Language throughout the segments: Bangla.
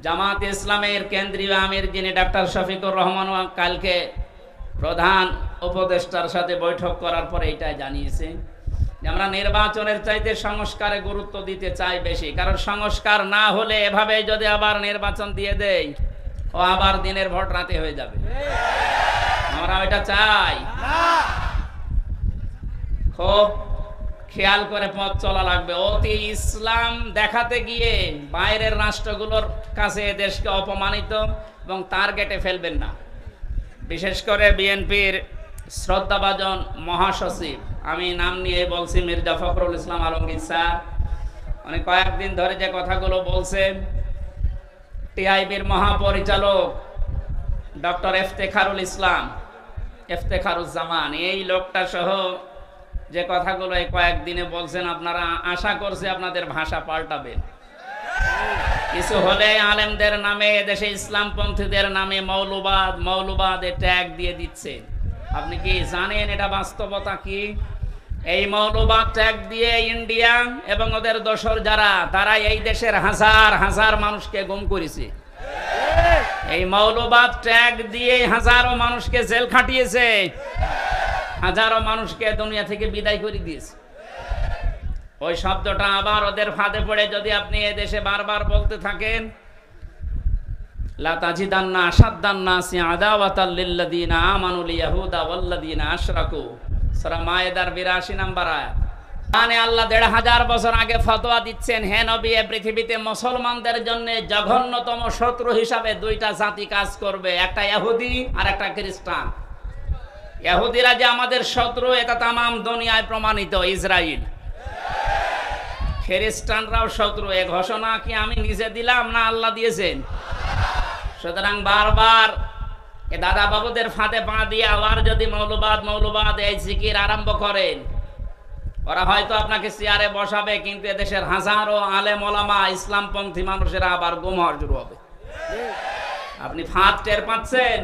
জামাত ইসলামের কেন্দ্রীয় আমির যিনি ডাক্তার শফিকুর রহমান কালকে প্রধান উপদেষ্টার সাথে বৈঠক করার পরে এটাই জানিয়েছে যে আমরা নির্বাচনের চাইতে সংস্কারে গুরুত্ব দিতে চাই বেশি, কারণ সংস্কার না হলে এভাবে যদি আবার নির্বাচন দিয়ে দেয় ও আবার দিনের ভোট রাতে হয়ে যাবে। আমরা এটা চাই। খুব খেয়াল করে পথ চলা লাগবে। অতি ইসলাম দেখাতে গিয়ে বাইরের রাষ্ট্রগুলোর কাছে দেশকে অপমানিত এবং টার্গেটে ফেলবেন না। বিশেষ করে বিএনপির শ্রদ্ধাভাজন মহাসচিব, আমি নাম নিয়ে বলছি, মির্জা ফখরুল ইসলাম আলমগীর স্যার, মানে কয়েকদিন ধরে যে কথাগুলো বলছেন, টিআইবির মহাপরিচালক ডক্টর ইফতেখারুজ্জামান, এই লোকটা সহ যে কথাগুলো এই কয়েকদিনে বলছেন, আপনারা আশা করছি আপনাদের ভাষা পাল্টাবেন। কিছু হলে আলেমদের নামে, দেশে ইসলামপন্থীদের নামে মৌলবাদে ট্যাগ দিয়ে দিচ্ছে। আপনি কি জানেন এটা বাস্তবতা কি? এই মৌলবাদ ট্যাগ দিয়ে ইন্ডিয়া এবং ওদের দোসর যারা, তারা এই দেশের হাজার হাজার মানুষকে গুম করেছে। এই মৌলবাদ ট্যাগ দিয়ে হাজারো মানুষকে জেল খাটিয়েছে, হাজারো মানুষকে দুনিয়া থেকে বিদায় করে দিয়েছে। ওই শব্দটা আবার ওদের ফাঁদে পড়ে যদি আপনি এ দেশে বারবার বলতে থাকেন, লা তাজিদান্না আশাদ্দান-নাসি আদাওয়াতাল লিল্লাযীনা আমানুল ইয়াহুদা ওয়াল্লাযীনা আশরাকু, সূরা মায়েদার ৮২ নম্বর আয়াত। মানে আল্লাহ ১৫০০ বছর আগে ফতোয়া দিচ্ছেন, হে নবী, এই পৃথিবীতে মুসলমানদের জন্য জঘন্যতম শত্রু হিসাবে দুইটা জাতি কাজ করবে, একটা ইহুদি আর একটা খ্রিস্টান। ইহুদিরা যে আমাদের শত্রু এটা তামাম দুনিয়ায় প্রমাণিত, ইসরাইল। খ্রিস্টানরাও শত্রু। এ ঘোষণা কি আমি নিজে দিলাম না আল্লাহ দিয়েছেন? সুতরাং বারবার এ দাদা বাবুদের ফাঁদে পা দিয়ে আবার যদি মৌলবাদ এই জিকির আরম্ভ করেন, ওরা হয়তো আপনাকে চেয়ারে বসাবে, কিন্তু এদেশের হাজারো আলেম ওলামা ইসলামপন্থী মানুষেরা আবার গুম হওয়া শুরু হবে। আপনি ফাঁদ টের পাচ্ছেন?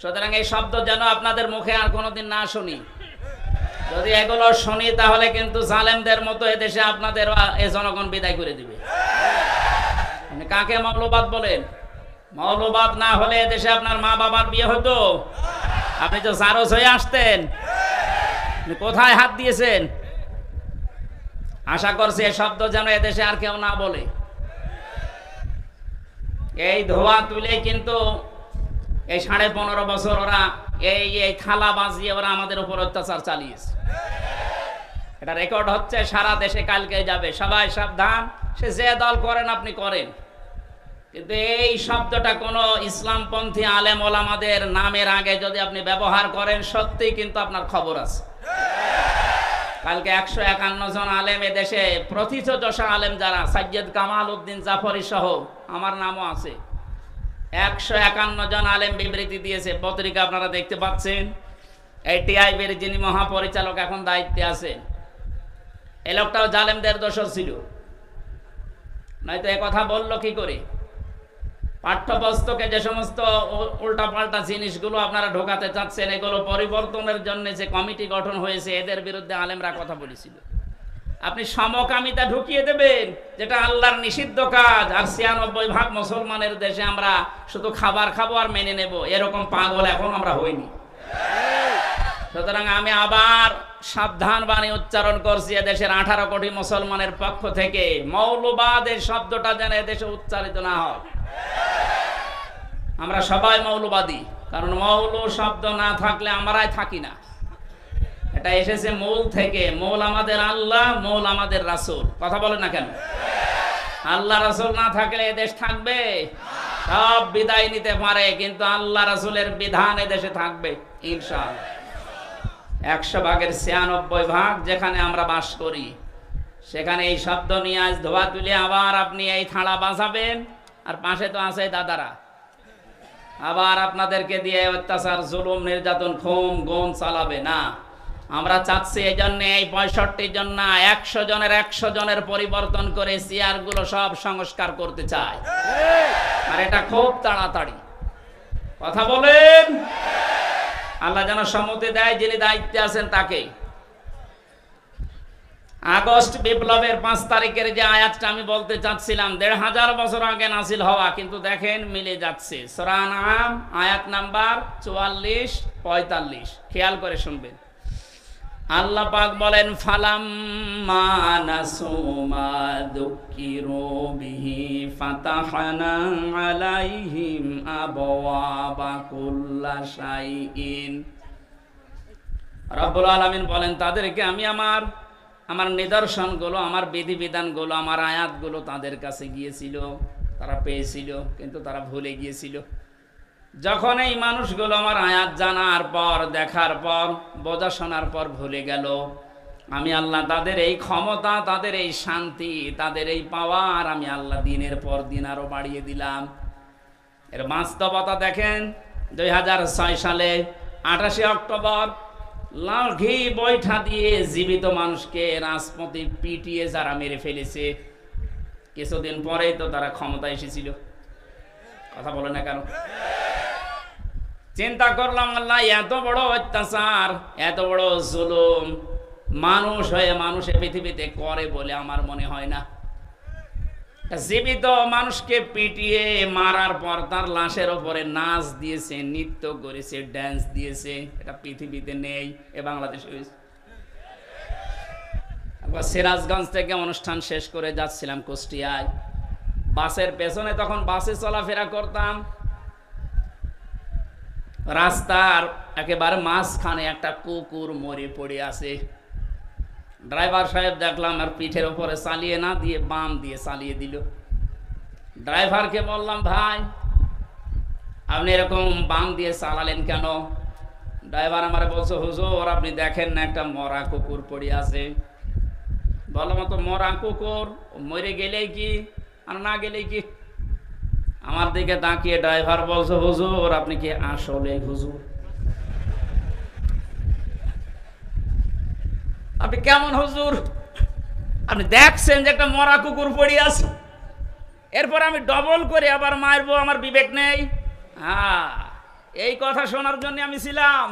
সুতরাং এই শব্দ যেন আপনাদের মুখে আর কোনোদিন না শুনি। যদি এগুলো শুনি তাহলে কিন্তু জালেমদের মতো এদেশে আপনাদের এ জনগণ বিদায় করে দিবে। আপনি কাকে মৌলবাদ বলেন? মৌলবাদ না হলে এদেশে আপনার মা বাবার বিয়ে হতো? আপনি তো জারজ হয়ে আসতেন। কোথায় হাত দিয়েছেন? আশা করছি এই শব্দ যেন এদেশে আর কেউ না বলে। এই ধোয়া তুলে কিন্তু এই ১৫.৫ বছর ওরা এই থালা বাজিয়ে ওরা আমাদের উপর অত্যাচার চালিয়েছে। এটা রেকর্ড হচ্ছে, সারা দেশে কালকে যাবে। সবাই সাবধান, সে যে দল করেন আপনি করেন, কিন্তু এই শব্দটা কোন ইসলামপন্থী আলেম ওলামাদের নামের আগে যদি আপনি ব্যবহার করেন, সত্যি কিন্তু আপনার খবর আছে। কালকে ১৫১ জন আলেম এদেশে, প্রথিতযশা আলেম যারা, সৈয়দ কামাল উদ্দিন জাফরি সহ, আমার নামও আছে, ১৫১ জন আলেম বিবৃতি দিয়েছে। পত্রিকা আপনারা দেখতে পাচ্ছেন। এই টিআইবির যিনি মহাপরিচালক এখন দায়িত্বে আছেন, এই লোকটাও জালেমদের দোসর ছিল, নয়তো এ কথা বললো কি করে? পাঠ্যপুস্তকে যে সমস্ত উল্টাপাল্টা জিনিসগুলো আপনারা ঢোকাতে চাচ্ছেন, এগুলো পরিবর্তনের জন্য যে কমিটি গঠন হয়েছে, এদের বিরুদ্ধে আলেমরা কথা বলেছিল। আপনি সমকামিতা ঢুকিয়ে দেবেন, যেটা আল্লাহর নিষিদ্ধ কাজ, আর ৯৬% মুসলমানের দেশে আমরা শুধু খাবার খাবো আর মেনে নেব, এরকম পাগল এখন আমরা হইনি। সুতরাং আমি আবার সাবধান বাণী উচ্চারণ করছি এদেশের ১৮ কোটি মুসলমানের পক্ষ থেকে, মৌলবাদের শব্দটা যেন এদেশে উচ্চারিত না হয়। আমরা সবাই মৌলবাদী, কারণ মৌল শব্দ না থাকলে আমরাই থাকি না। এটা এসেছে মূল থেকে। মূল আমাদের আল্লাহ, মূল আমাদের রাসূল। কথা বলেন না কেন? আল্লাহ রাসূল না থাকলে এদেশ থাকবে? সব বিদায় নিতে পারে, কিন্তু আল্লাহ রাসূলের বিধান এদেশে থাকবে ইনশাআল্লাহ। ১০০%-৯৬% যেখানে আমরা বাস করি, সেখানে এই শব্দ নিয়ে আজ ধোয়া তুলে আবার আপনি এই থালা বাজাবেন, আর পাশে তো আছে দাদারা, আবার আপনাদেরকে দিয়ে অত্যাচার, জুলুম, নির্যাতন, খুন গুম চালাবে না। আমরা চাচ্ছি এই জন্য এই ৬৫ জন না, ১০০ জনের পরিবর্তন করে চেয়ারগুলো সব সংস্কার করতে চাই, আর এটা খুব তাড়াতাড়ি। কথা বলেন। আল্লাহ যেন সম্মতি দেয়, যিনি দায়িত্বে আছেন তাকে। আগস্ট বিপ্লবের ৫ তারিখের যে আয়াতটা আমি বলতে চাচ্ছিলাম ১৫০০ বছর আগে নাজিল হওয়া, কিন্তু দেখেন মিলে যাচ্ছে। সূরা আনআম আয়াত নাম্বার ৪৪-৪৫, খেয়াল করে শুনবেন। আল্লাহ পাক বলেন, ফালাম্মা নাসু মা যুকিরু বিহি ফাতাহনা আলাইহিম আবওয়াবা কুল্লা শাইইন। রব্বুল আলামিন বলেন, তাদেরকে আমি আমার নিদর্শনগুলো, আমার বিধিবিধানগুলো, আমার আয়াতগুলো তাদের কাছে গিয়েছিল, তারা পেয়েছিল, কিন্তু তারা ভুলে গিয়েছিল। যখন এই মানুষগুলো আমার আয়াত জানার পর, দেখার পর, বোঝা শোনার পর ভুলে গেল, আমি আল্লাহ তাদের এই ক্ষমতা, তাদের এই শান্তি, তাদের এই পাওয়ার আমি আল্লাহ দিনের পর দিন আরো বাড়িয়ে দিলাম। এর বাস্তবতা দেখেন। ২০০৬ সালে ২৮ অক্টোবর লাঠি বৈঠা দিয়ে জীবিত মানুষকে রাজপথে পিটিয়ে যারা মেরে ফেলেছে, কিছুদিন পরেই তো তারা ক্ষমতায় এসেছিল। কথা বলে না কেন? চিন্তা করলাম, আল্লাহ এত বড় অত্যাচার, এত বড় জুলুম মানুষ হয়ে মানুষে পৃথিবীতে করে বলে আমার মনে হয় না। জীবিত মানুষকে পিটিয়ে মারার পর তার লাশের ওপরে নাচ দিয়েছে, নৃত্য করেছে, ড্যান্স দিয়েছে, এটা পৃথিবীতে নেই, এ বাংলাদেশে হয়েছে। সিরাজগঞ্জ থেকে অনুষ্ঠান শেষ করে যাচ্ছিলাম কুষ্টিয়ায়, বাসের পেছনে, তখন বাসে চলাফেরা করতাম, রাস্তার একেবারে মাঝখানে একটা কুকুর মরে পড়ে আছে। ড্রাইভার সাহেব দেখলাম আর পিঠের উপরে চালিয়ে না দিয়ে বাম দিয়ে চালিয়ে দিল। ড্রাইভারকে বললাম, ভাই আপনি এরকম বাম দিয়ে চালালেন কেন? ড্রাইভার আমার বলছে, হুজুর আপনি দেখেন না একটা মরা কুকুর পড়ে আছে। বললাম, তো মরা কুকুর মরে গেলেই কি আর না গেলেই কি? আমার দিকে তাকিয়ে ড্রাইভার বলছে, হুজুর আপনি কি আসলে হুজুর? আপনি কেমন হুজুর? আপনি দেখছেন যে একটা মরা কুকুর পড়ে আছে, এরপর আমি ডবল করে আবার মারবো, আমার বিবেক নেই? হ্যাঁ, এই কথা শোনার জন্য আমি ছিলাম।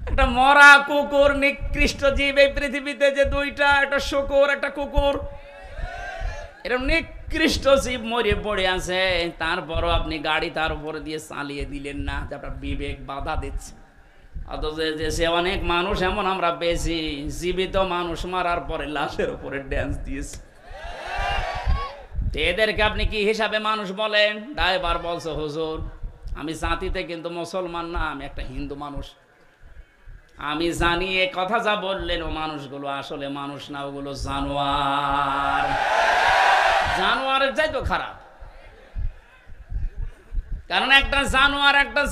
একটা মরা কুকুর, নিকৃষ্ট জীব এই পৃথিবীতে যে দুইটা, একটা শূকর একটা কুকুর, এরকম নিকৃষ্ট জীব মরে পড়ে আছে, তারপরও আপনি গাড়ি তার উপরে দিয়ে চালিয়ে দিলেন না, যে আপনার বিবেক বাধা দিচ্ছে। অথচ দেশে অনেক মানুষ এমন আমরা পেয়েছি, জীবিত মানুষ মারার পরে লাশের উপরে ড্যান্স দিয়েছে। এদেরকে আপনি কি হিসাবে মানুষ বলেন? ড্রাইভার বলছে, হুজুর আমি জাতিতে কিন্তু মুসলমান না, আমি একটা হিন্দু মানুষ। আমি জানি এ কথা যা বললেন, ও মানুষগুলো আসলে মানুষ না, ওগুলো জানোয়ার। জানোয়ারের চাই তো খারাপ, কারণ একটা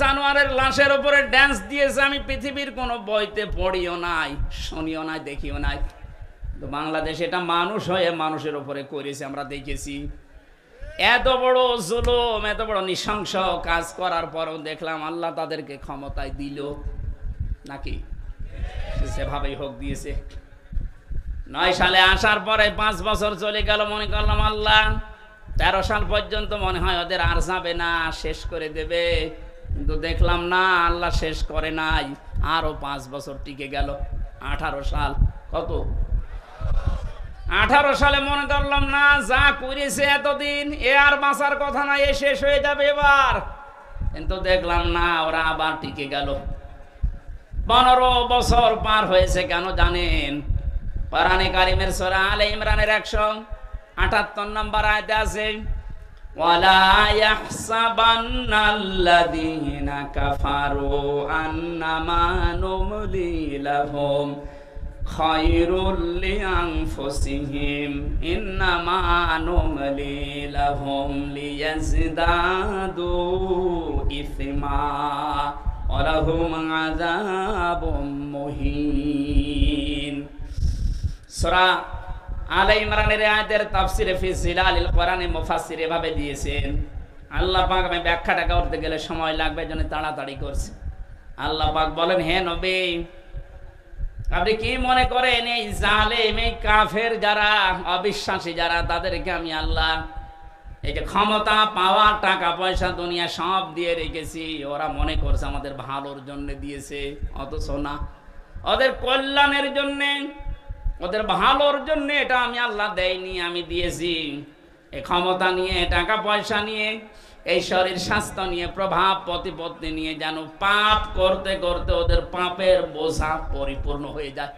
জানোয়ারের লাশের উপরে ড্যান্স দিয়েছে। আমি পৃথিবীর কোনো বইতে পড়িও নাই, শুনিও নাই, দেখিও নাই, তো বাংলাদেশে এটা মানুষ হয়ে মানুষের উপরে করেছে, আমরা দেখেছি। এত বড় জুলুম, এত বড় নৃশংস কাজ করার পরও দেখলাম আল্লাহ তাদেরকে ক্ষমতায় দিল নাকি? সেভাবেই হোক দিয়েছে। ৯ সালে আসার পরে ৫ বছর চলে গেল, মনে করলাম আল্লাহ ১৩ সাল পর্যন্ত মনে হয় ওদের আর যাবে না, শেষ করে দেবে, কিন্তু দেখলাম না, আল্লাহ শেষ করে নাই, আরো ৫ বছর টিকে গেল। ১৮ সাল, কত ১৮ সালে মনে করলাম না, যা করেছে এতদিন এ আর বাঁচার কথা না, এ শেষ হয়ে যাবে এবার, কিন্তু দেখলাম না, ওরা আবার টিকে গেল। ১৫ বছর পার হয়েছে কেন জানেন? কোরআনে কারিমের সূরা আলে ইমরানের ১৭৮ নম্বর আয়াতে আছে, ওয়ালা ইয়াহসাবান্নাল্লাযীনা কাফারু আন্নামা নুমলি লাহুম খায়রুল লিআনফুসিহিম ইন্নামা নুমলি লাহুম লিয়াজদাদু ইসমা ওয়া লাহুম আযাবুম মুহিন। সূরা আলে ইমরানের আয়াতের তাফসিরে ফি জিলালিল কোরআনে মুফাসসির এভাবে দিয়েছেন। আল্লাহ পাক, আমি ব্যাখ্যাটা করতে গেলে সময় লাগবে, জন্য তাড়াতাড়ি করছি। আল্লাহ পাক বলেন, হে নবী আপনি কি মনে করেন এই জালেম, এই কাফের যারা, অবিশ্বাসী যারা, তাদেরকে আমি আল্লাহ এই যে ক্ষমতা, পাওয়ার, টাকা পয়সা, দুনিয়া সব দিয়ে রেখেছি, ওরা মনে করছে আমাদের ভালোর জন্য দিয়েছে, অথচ না, ওদের কল্যাণের জন্যে, ওদের ভালোর জন্য এটা আমি আল্লাহ দেয়নি, আমি দিয়েছি। এই ক্ষমতা নিয়ে, টাকা পয়সা নিয়ে, এই শরীর স্বাস্থ্য নিয়ে, প্রভাব প্রতিপত্তি নিয়ে যেন পাপ করতে করতে ওদের পাপের বোঝা পরিপূর্ণ হয়ে যায়।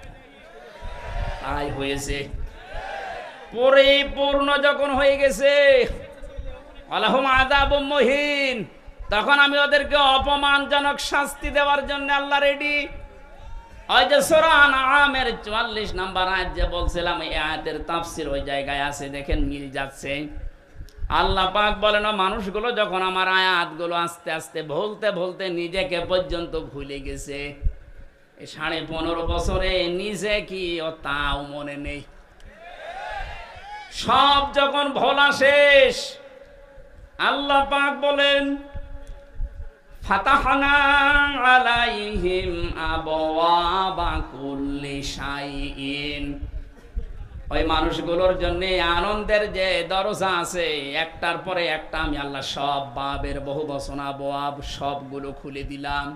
তাই হয়েছে। পরিপূর্ণ যখন হয়ে গেছে, আলাহুম আযাবুম মুহিন, তখন আমি ওদেরকে অপমানজনক শাস্তি দেওয়ার জন্য আল্লাহ রেডি। ওই যে সূরা আনআমের 44 নম্বর আয়াত যে বলছিলাম, এই আয়াতের তাফসীর ওই জায়গায় আছে, দেখেন মিল যাচ্ছে। আল্লাহ পাক বলেন, মানুষগুলো যখন আমার আয়াতগুলো আস্তে আস্তে বলতে বলতে নিজেকে পর্যন্ত ভুলে গেছে, এই 15.5 বছরে নিজে কি ও তাও মনে নেই। সব যখন ভোলা শেষ, আল্লাহ পাক বলেন, ফাতাহনা আলাইহিম আবওয়াবা কুল্লি শাইইন। ওই মানুষগুলোর জন্য আনন্দের যে দরজা আছে, একটার পরে একটা আমি আল্লাহ সব বাবের বহু বচন আবওয়াব সবগুলো খুলে দিলাম।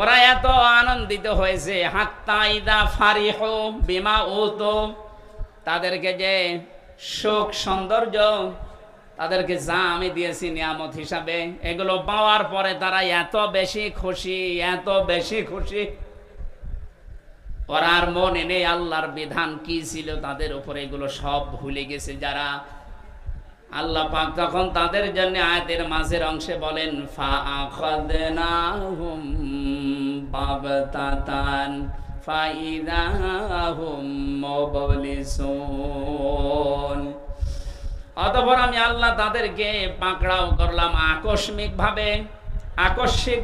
ওরা এত আনন্দিত হয়েছে, হাত্তা ইদা ফারিহু বিমা উতু, তাদেরকে যে সুখ সৌন্দর্য, তাদেরকে যা আমি দিয়েছি নিয়ামত হিসাবে, এগুলো পাওয়ার পরে তারা এত বেশি খুশি, এত বেশি খুশি, ওরা আর মনে নেই আল্লাহর বিধান কি ছিল তাদের উপরে, এগুলো সব ভুলে গেছে যারা। আল্লাহ পাক তখন তাদের জন্য আয়াতের মাঝের অংশে বলেন, ফাআখাযনাহুম বাগতাতান ফাইযা হুম মুবলিসুন। অতঃপর আমি আল্লাহ তাদেরকে পাকড়াও করলাম আকস্মিক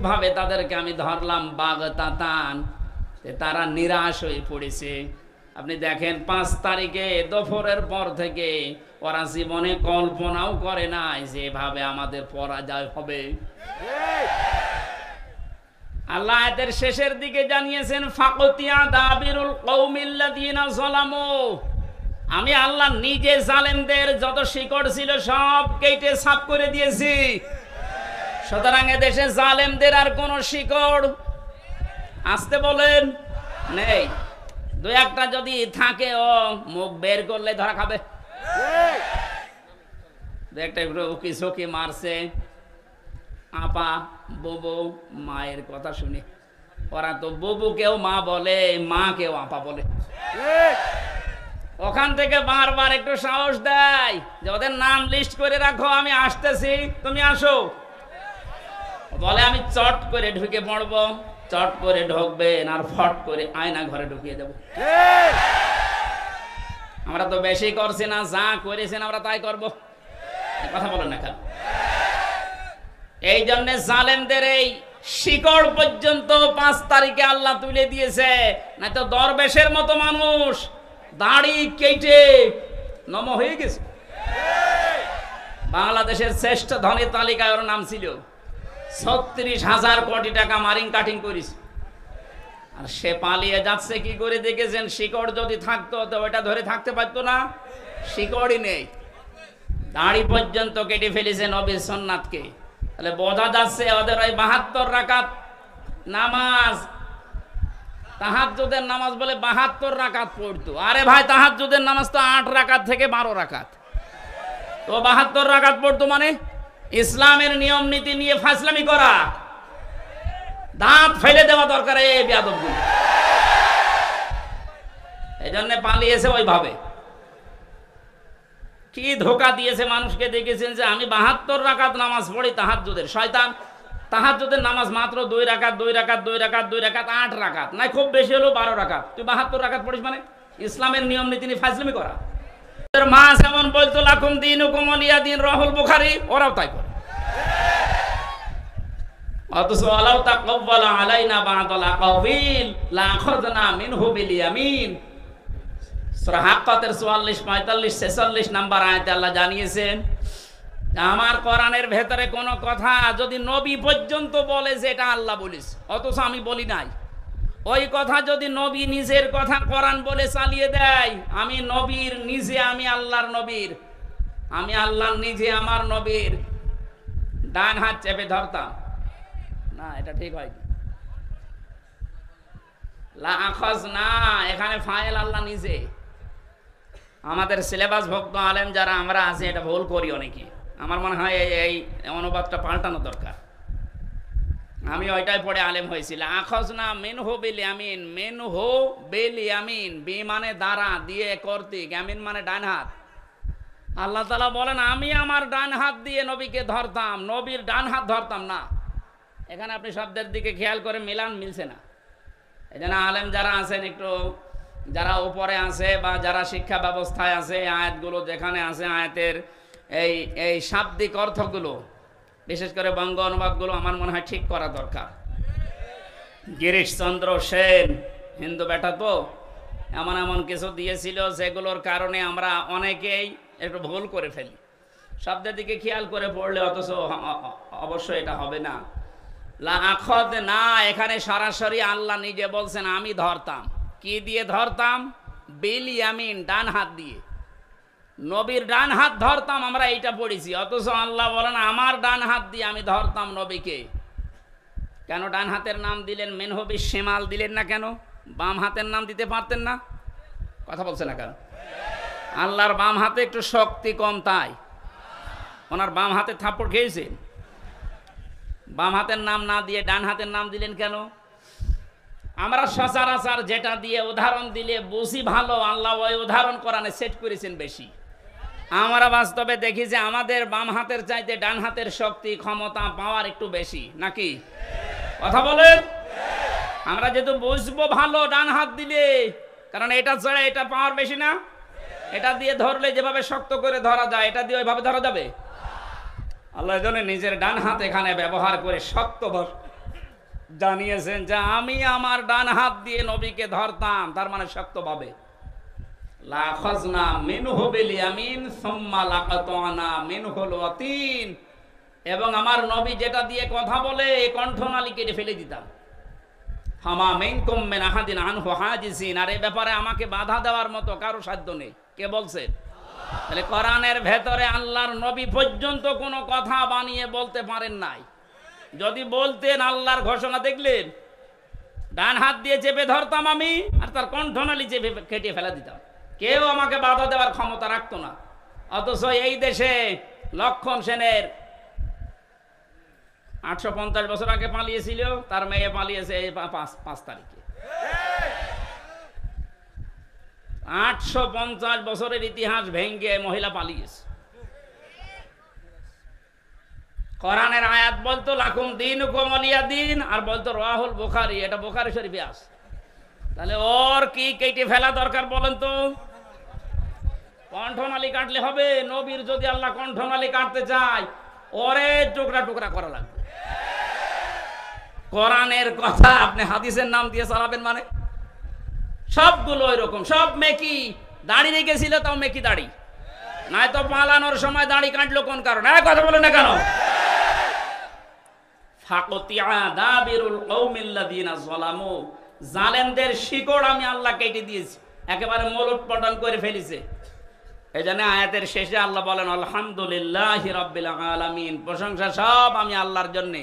ভাবে তাদেরকে আমি ধরলাম বাগতাতান। তারা নিরাশ হয়ে পড়েছে। আপনি দেখেন 5 তারিখে দুপুরের পর থেকে ওরা জীবনে কল্পনাও করে নাই যে এভাবে আমাদের পরাজয় হবে। আল্লাহ আয়াতের শেষের দিকে জানিয়েছেন, ফাকতিয়া দাবিরুল কওমিল্লাযিনা যালামু, আমি আল্লাহ নিজে জালেমদের যত শিকড় ছিল সব কেটে সাফ করে দিয়েছি। সুতরাং এদেশে জালেমদের আর কোনো শিকড় আসতে বলেন নেই। 2-1টা যদি থাকে, ও মুখ বের করলে ধরা খাবে। 2-1টা উকি ঝুঁকি মারছে, আপা বুবু মায়ের কথা শুনে। ওরা তো বুবুকেও মা বলে, মাকেও আপা বলে। ওখান থেকে বারবার একটু সাহস দেয় যে ওদের নাম লিস্ট করে রাখো, আমি আসতেছি, তুমি আসো। বলে আমি চট করে ঢুকে পড়বো, চট করে ঢুকবেন আর ফট করে আয়না ঘরে ঢুকিয়ে দেব। আমরা তো বেশি করছি না, যা করেছেন আমরা তাই করব, কথা বলেন না কেন? এই জন্য জালেমদের এই শিকড় পর্যন্ত 5 তারিখে আল্লাহ তুলে দিয়েছে। না তো দরবেশের মতো মানুষ দাড়ি কেটে নম হয়ে গেছে। বাংলাদেশের শ্রেষ্ঠ ধনী তালিকায় ওর নাম ছিল, 36,000 কোটি টাকা মারিং কাটিং করিস। আর সে পালিয়ে যাচ্ছে কি করে দেখেছেন? শিকড় যদি থাকতো তো ওটা ধরে থাকতে পারতো না, শিকড়ই নেই। দাড়ি পর্যন্ত কেটে ফেলেছে নবীর সুন্নাতকে। তাহলে বোঝা যাচ্ছে ওদের ওই 72 রাকাত নামাজ, তাহাজ্জুদের নামাজ বলে 72 রাকাত পড়তো। আরে ভাই, তাহাজ্জুদের নামাজ তো 8 রাকাত থেকে 12 রাকাত, তো 72 রাকাত পড়তো মানে ইসলামের নিয়ম নীতি নিয়ে ফাজলামি করা, দাঁত ফেলে দেওয়া দরকার এই বেয়াদবগুলো। এই জন্য পালিয়েছে ওইভাবে। কি ধোকা দিয়েছে মানুষকে, দেখেছেন যে আমি 72 রাকাত নামাজ পড়ি তাহাজ্জুদের। শয়তান তাহাজ্জুদের নামাজ মাত্র 2 রাকাত 2 রাকাত 2 রাকাত 2 রাকাত 8 রাকাত, নাই খুব বেশি হলো 12 রাকাত। তুই 72 রাকাত পড়িস মানে ইসলামের নিয়ম নীতি নিয়ে ফাজলামি করা। মা যেমন বলতো লাকুম দীনুকুম ওয়ালিয়া দীন, রাহুল বুখারী, ওরাও তাই করে। অথচ আলাউ তাকাব্বালা আলাইনা বা'দাল আকাবিল লা আখাযনা মিনহু বিল ইয়ামিন। সূরা হাক্কাতের 44, 45, 46 নাম্বার আয়াতে আল্লাহ জানিয়েছেন, আমার কোরআনের ভেতরে কোনো কথা যদি নবী পর্যন্ত বলে যে এটা আল্লাহ বলিস, অথচ আমি বলি নাই, ওই কথা যদি নবী নিজের কথা কোরআন বলে চালিয়ে দেয়, আমি নবীর নিজে, আমি আল্লাহর নবীর, আমি আল্লাহর নিজে আমার নবীর ডান হাত চেপে ধরতাম না। এটা ঠিক হয় লা আখাজ না, এখানে ফাইল আল্লাহ নিজে। আমাদের সিলেবাস ভুক্ত আলেম যারা আমরা আছি এটা ভুল করি অনেকে। আমার মনে হয় এই অনুবাদটা পাল্টানো দরকার। আমি ওইটাই পড়ে আলেম হয়েছিল। আখাজ না মিনহু বিল ইয়ামিন, মিনহু বিল ইয়ামিন, বি মানে দ্বারা, দিয়ে কর্তৃক, ইয়ামিন মানে ডান হাত। আল্লাহ তাআলা বলেন আমি আমার ডান হাত দিয়ে নবীকে ধরতাম, নবীর ডান হাত ধরতাম না। এখানে আপনি শব্দের দিকে খেয়াল করে মিলান, মিলছে না। এই জন্য আলেম যারা আছেন, একটু যারা উপরে আছে বা যারা শিক্ষা ব্যবস্থায় আছে, আয়াতগুলো যেখানে আছে আয়াতের এই শাব্দিক অর্থগুলো, বিশেষ করে বঙ্গ অনুবাদগুলো আমার মনে হয় ঠিক করা দরকার। গিরিশচন্দ্র সেন হিন্দু বেটা তো এমন এমন কিছু দিয়েছিল যেগুলোর কারণে আমরা অনেকেই একটু ভুল করে ফেলি। শব্দের দিকে খেয়াল করে পড়লে অথচ অবশ্যই এটা হবে না। লা আখাদ না, এখানে সরাসরি আল্লাহ নিজে বলছেন আমি ধরতাম। কি দিয়ে ধরতাম? বিল ইয়ামিন, ডান হাত দিয়ে। নবীর ডান হাত ধরতাম, আমরা এইটা পড়েছি, অথচ আল্লাহ বলেন আমার ডান হাত দিয়ে আমি ধরতাম নবীকে। কেন ডান হাতের নাম দিলেন? মেনহবি শিমাল দিলেন না কেন? বাম হাতের নাম দিতে পারতেন না? কথা বলছে না কেন? আল্লাহর বাম হাতে একটু শক্তি কম, তাই ওনার বাম হাতে থাপ্পড় খেয়েছেন। বাম হাতের নাম না দিয়ে ডান হাতের নাম দিলেন কেন? আমরা সচরাচর যেটা দিয়ে উদাহরণ দিলে বুঝি ভালো, আল্লাহ ওই উদাহরণ কোরআনে সেট করেছেন বেশি। আমরা বাস্তবে দেখি যে আমাদের বাম হাতের চাইতে ডান হাতের শক্তি, ক্ষমতা, পাওয়ার একটু বেশি, নাকি? কথা বলেন। আমরা যেহেতু বুঝবো ভালো ডান হাত দিলে, কারণ এটা ছাড়া এটা পাওয়ার বেশি না। এটা দিয়ে ধরলে যেভাবে শক্ত করে ধরা যায়, এটা দিয়ে ওইভাবে ধরা যাবে? আল্লাহ জন্য নিজের ডান হাত এখানে ব্যবহার করে শক্ত জানিয়েছেন যে আমি আমার ডান হাত দিয়ে নবীকে ধরতাম, তার মানে শক্তভাবে। লা খাজনা মিনহু বিল ইয়ামিন সুম্মা লাকাতানা মিনহুল ওয়াতিন, এবং আমার নবী যেটা দিয়ে কথা বলে কণ্ঠনালী কেটে ফেলে দিতাম। হামা মিনকুম মিন আহাদিন আনহু হাজিসিন, আর এই ব্যাপারে আমাকে বাধা দেওয়ার মতো কারো সাধ্য নেই। কে বলছেন? তাহলে কোরআনের ভেতরে আল্লাহর নবী পর্যন্ত কোনো কথা বানিয়ে বলতে পারেন নাই। যদি বলতেন, আল্লাহর ঘোষণা দেখলেন, ডান হাত দিয়ে চেপে ধরতাম আমি, আর তার কণ্ঠনালী চেপে কেটে ফেলা দিতাম। কেউ আমাকে বাধা দেওয়ার ক্ষমতা রাখতো না। অথচ এই দেশে লক্ষণ সেনের 850 বছর আগে পালিয়েছিল, তার মেয়ে পালিয়েছে এই 5 তারিখে। 850 বছরের ইতিহাস ভেঙ্গে মহিলা পালিয়েছে। কোরআনের আয়াত বলতো লাকুম দীনুকুম ওয়ালিয়া দীন, আর বলতো রাহুল বুখারী, এটা বুখারী শরীফে আছে। তাহলে ওর কি কেটে ফেলা দরকার বলেন তো? কণ্ঠনালী কাটলে হবে? নবীর যদি আল্লাহ কণ্ঠনালী কাটতে চায়, ওরে টুকরা টুকরা করা লাগবে। কোরআনের কথা আপনি হাদিসের নাম দিয়ে চালাবেন মানে? সবগুলো এরকম, সব মেকি। দাড়ি রেখেছিল তাও মেকি দাড়ি, নাই তো পালানোর সময় দাড়ি কাটলো কোন কারণে? কথা বলে না কেন? ফাকতিয়া দাবিরুল কওমিল্লাযিনা যালামু, জালেমদের শিকড় আমি আল্লাহ কেটে দিয়েছি, একেবারে মূলোৎপাটন করে ফেলেছে। এই জন্য আয়াতের শেষে আল্লাহ বলেন আলহামদুলিল্লাহি রাব্বিল আলামিন, প্রশংসা সব আমি আল্লাহর জন্য।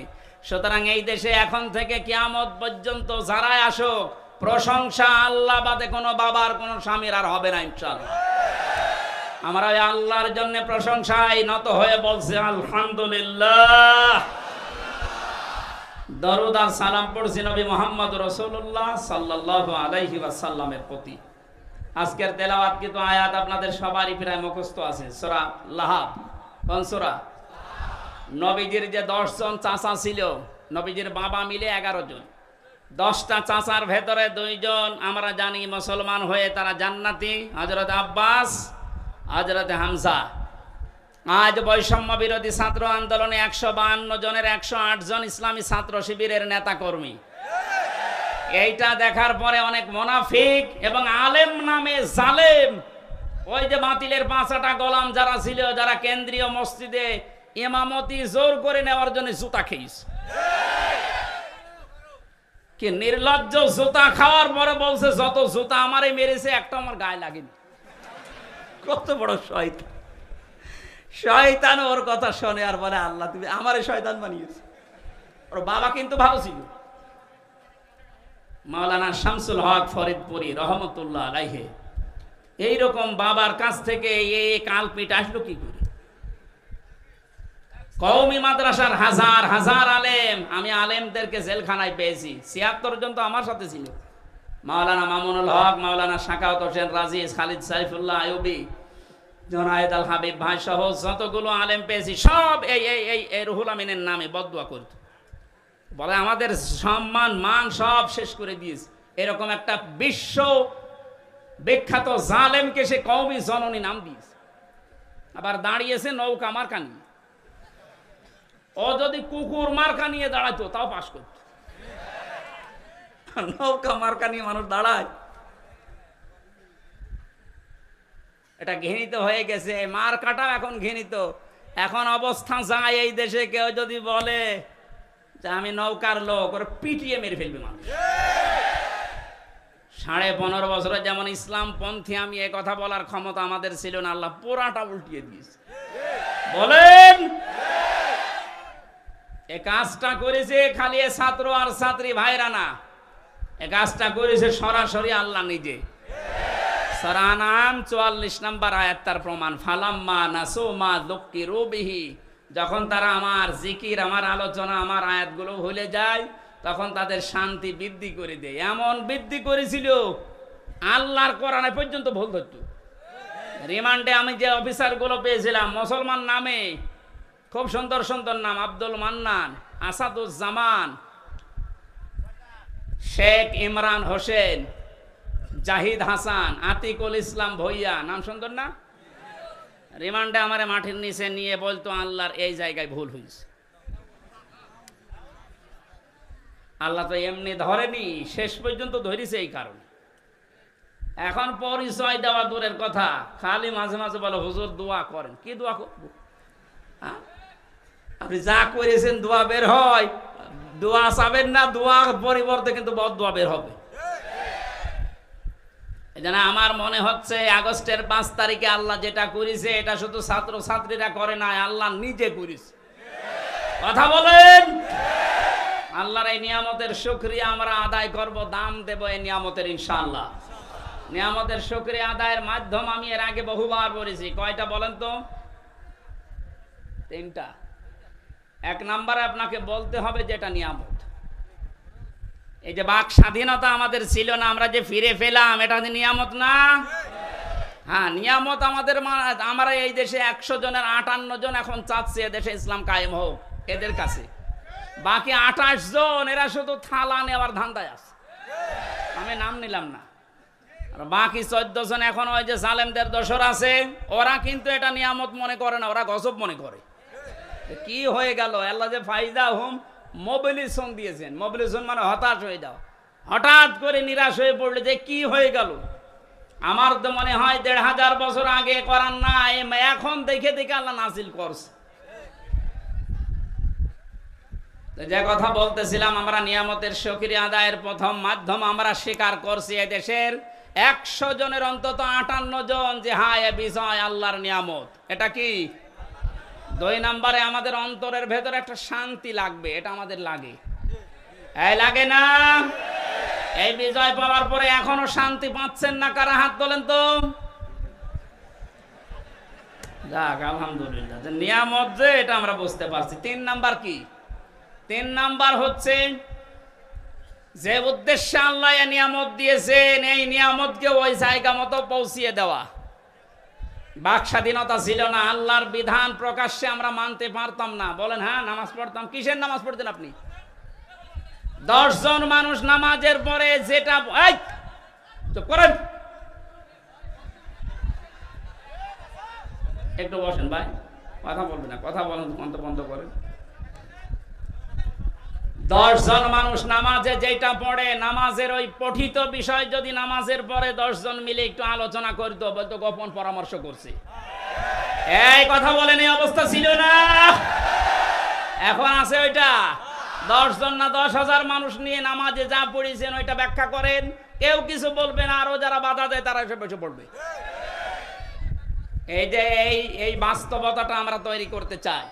সুতরাং এই দেশে এখন থেকে কিয়ামত পর্যন্ত যারাই আসুক, প্রশংসা আল্লাহ বাদে কোনো বাবার, কোনো স্বামীর আর হবে না ইনশাআল্লাহ। আমরা ওই আল্লাহর জন্য প্রশংসায় নত হয়ে বলছি আলহামদুলিল্লাহ। দরুদ আর সালাম পড়ছি নবী মুহাম্মদ রাসূলুল্লাহ সাল্লাল্লাহু আলাইহি ওয়াসাল্লামের প্রতি। আজকের তেলাওয়াত কিন্তু আয়াত আপনাদের সবারই প্রায় মুখস্থ আছে। সূরা লাহাব। কোন সূরা? নবীজির যে 10 জন চাচা ছিল, নবীজির বাবা মিলে 11 জন। 10টা চাচার ভেতরে 2 জন আমরা জানি মুসলমান হয়ে তারা জান্নাতি, হযরত আব্বাস, হযরত হামজা। আজ বৈষম্য বিরোধী ছাত্র আন্দোলনে 152 জনের 108 জন ইসলামী ছাত্র শিবিরের নেতা কর্মী। এইটা দেখার পরে অনেক মুনাফিক এবং আলেম নামে জালেম, ওই যে বাতিলের 5টা গোলাম যারা ছিল, যারা কেন্দ্রীয় মসজিদে ইমামতি জোর করে নেওয়ার জন্য জুতা খেয়েছে। কি নির্লজ্জ! জুতা খাওয়ার পরে বলছে যত জুতা আমারে মেরেছে একটা আমার গায়ে লাগেনি। কত বড় শয়তান! শয়তান ওর কথা শোনে আর বলে আল্লাহ তুমি আমারে শয়তান বানিয়েছে। ওর বাবা কিন্তু ভালো ছিল, মাওলানা শামসুল হক ফরিদপুরি রহমতুল্লাহ আলাইহি, এইরকম বাবার কাছ থেকে এই কালপিট আসলো কি করে? কওমি মাদ্রাসার হাজার হাজার আলেম, আমি আলেমদেরকে জেলখানায় পেয়েছি, ৭৬ জন তো আমার সাথে ছিল। মাওলানা মামুনুল হক, মাওলানা শাকাওয়াত হোসেন রাজিজ, খালিদ সাইফুল্লাহ আইয়ুবী, জনায়েদ আল হাবিব ভাই সহ যতগুলো আলেম পেয়েছি, সব এই রুহুল আমিনের নামে বদদুয়া করত, বলে আমাদের সম্মান মান সব শেষ করে দিয়েছে। এরকম একটা বিশ্ব বিখ্যাত জালেমকে সে কওমি জননী নাম দিয়েছে। আবার দাঁড়িয়েছে নৌকা মার্কা নিয়ে। ও যদি কুকুর মার্কা নিয়ে দাঁড়াতো তাও পাস করত। নৌকা মার্কা নিয়ে মানুষ দাঁড়ায়, এটা ঘৃণিত হয়ে গেছে। মার্কাটা এখন ঘৃণিত। এখন অবস্থা যায় এই দেশে, কেউ যদি বলে যে আমি নৌকার লোক, ওরা পিটিয়ে মেরে ফেলবে মানুষ। 15.5 বছরে যেমন ইসলাম পন্থী আমি এ কথা বলার ক্ষমতা আমাদের ছিল না, আল্লাহ পুরাটা উল্টিয়ে দিয়েছে। বলেন, এ কাজটা করেছে খালি এ ছাত্র আর ছাত্রী ভাইরা না, এ কাজটা করেছে সরাসরি আল্লাহ নিজে। সূরা আনআম 44 নম্বর আয়াত তার প্রমাণ। ফালাম্মা নাসু মা যুক্কিরু বিহি, যখন তারা আমার জিকির, আমার আলোচনা, আমার আয়াতগুলো ভুলে যায়, তখন তাদের শান্তি বৃদ্ধি করে দেয়। এমন বৃদ্ধি করেছিল আল্লাহর কোরআনে পর্যন্ত ভুল ধরত। রিমান্ডে আমি যে অফিসারগুলো পেয়েছিলাম মুসলমান নামে, খুব সুন্দর সুন্দর নাম, আব্দুল মান্নান, আসাদুজ্জামান, শেখ ইমরান হোসেন, জাহিদ হাসান, আতিকুল ইসলাম ভইয়া, নাম সুন্দর না? রিমান্ডে আমারে মাটির নিচে নিয়ে বলতো আল্লাহর এই জায়গায় ভুল হয়েছে। আল্লাহ তো এমনি ধরেনি, শেষ পর্যন্ত ধরেছে এই কারণে। এখন পরিচয় দেওয়া দূরের কথা, খালি মাঝে মাঝে বলে হুজুর দোয়া করেন। কি দোয়া করবো? আপনি যা করেছেন দোয়া বের হয়, দোয়া চাবেন না, দোয়া পরিবর্তে কিন্তু বদদোয়া বের হবে। এজন্য আমার মনে হচ্ছে আগস্টের 5 তারিখে আল্লাহ যেটা করেছে এটা শুধু ছাত্র ছাত্রীরা করে না, আল্লাহ নিজে করেছে। কথা বলেন। আল্লাহর এই নিয়ামতের শুকরিয়া আমরা আদায় করব, দাম দেব এই নিয়ামতের ইনশাআল্লাহ। নিয়ামতের শুকরিয়া আদায়ের মাধ্যম আমি এর আগে বহুবার বলেছি। কয়টা বলেন তো? 3টা। 1 নম্বরে আপনাকে বলতে হবে যে এটা নিয়ামত। এই যে বাক স্বাধীনতা আমাদের ছিল না, আমরা যে ফিরে পেলাম, এটা নিয়ামত না? হ্যাঁ, নিয়ামত আমাদের। আমরা এই দেশে 100 জনের 58 জন এখন চাচ্ছে দেশে ইসলাম কায়েম হোক এদের কাছে। বাকি 28 জন এরা শুধু থালা নেওয়ার ধান্দায় আছে, আমি নাম নিলাম না। আর বাকি 14 জন এখন ওই যে জালেমদের দোসর আছে, ওরা কিন্তু এটা নিয়ামত মনে করে না, ওরা গজব মনে করে। কি হয়ে গেল? আল্লাহ যে ফাইদা হুম মোবিলিজেশন দিয়েছেন। মোবিলিজেশন মানে হতাশ হয়ে যাও। হঠাৎ করে নিরাশ হয়ে পড়লে যে কি হয়ে গেল। আমার তো মনে হয় 1500 বছর আগে করার না, এখন দেখে দেখে আল্লাহ নাজিল করছে। যে কথা বলতেছিলাম, আমরা নিয়ামতের শুকরিয়া আদায়ের প্রথম মাধ্যম আমরা স্বীকার করছি এদেশের 100 জনের অন্তত 58 জন যে হ্যাঁ এ বিষয় আল্লাহর নিয়ামত। এটা কি? 2 নম্বরে আমাদের অন্তরের ভেতরে একটা শান্তি লাগবে, এটা আমাদের লাগে। এই লাগে না? এই বিজয় পাওয়ার পরে এখনো শান্তি পাচ্ছেন না কারা? হাত তোলেন তো। যাক আলহামদুলিল্লাহ, যে নিয়ামত যে এটা আমরা বুঝতে পারছি। 3 নাম্বার কি? 3 নাম্বার হচ্ছে যে উদ্দেশ্যে আল্লাহ এই নিয়ামত দিয়েছেন, এই নিয়ামতকে ওই জায়গা মতো পৌঁছিয়ে দেওয়া। বাক স্বাধীনতা ছিল না, আল্লাহর বিধান প্রকাশ্যে আমরা মানতে পারতাম না। বলেন হ্যাঁ, নামাজ পড়তাম। কিসের নামাজ পড়তেন আপনি? 10 জন মানুষ নামাজের পরে যেটা চুপ করেন, একটু বসেন ভাই, কথা বলবেন না, কথা বলেন বন্ধ করেন। 10 জন মানুষ নামাজে যেটা পড়ে, নামাজের ওই পঠিত বিষয় যদি নামাজের পরে 10 জন মিলে একটু আলোচনা করতো, বলতো গোপন পরামর্শ করছে। এই কথা বলেন, এই অবস্থা ছিল না, এখন আছে ওইটা। 10 জন না 10,000 মানুষ নিয়ে নামাজে যা পড়েছেন ওইটা ব্যাখ্যা করেন, কেউ কিছু বলবে না, আরো যারা বাধা দেয় তারা এসে বসে পড়বে। এই যে এই বাস্তবতাটা আমরা তৈরি করতে চাই।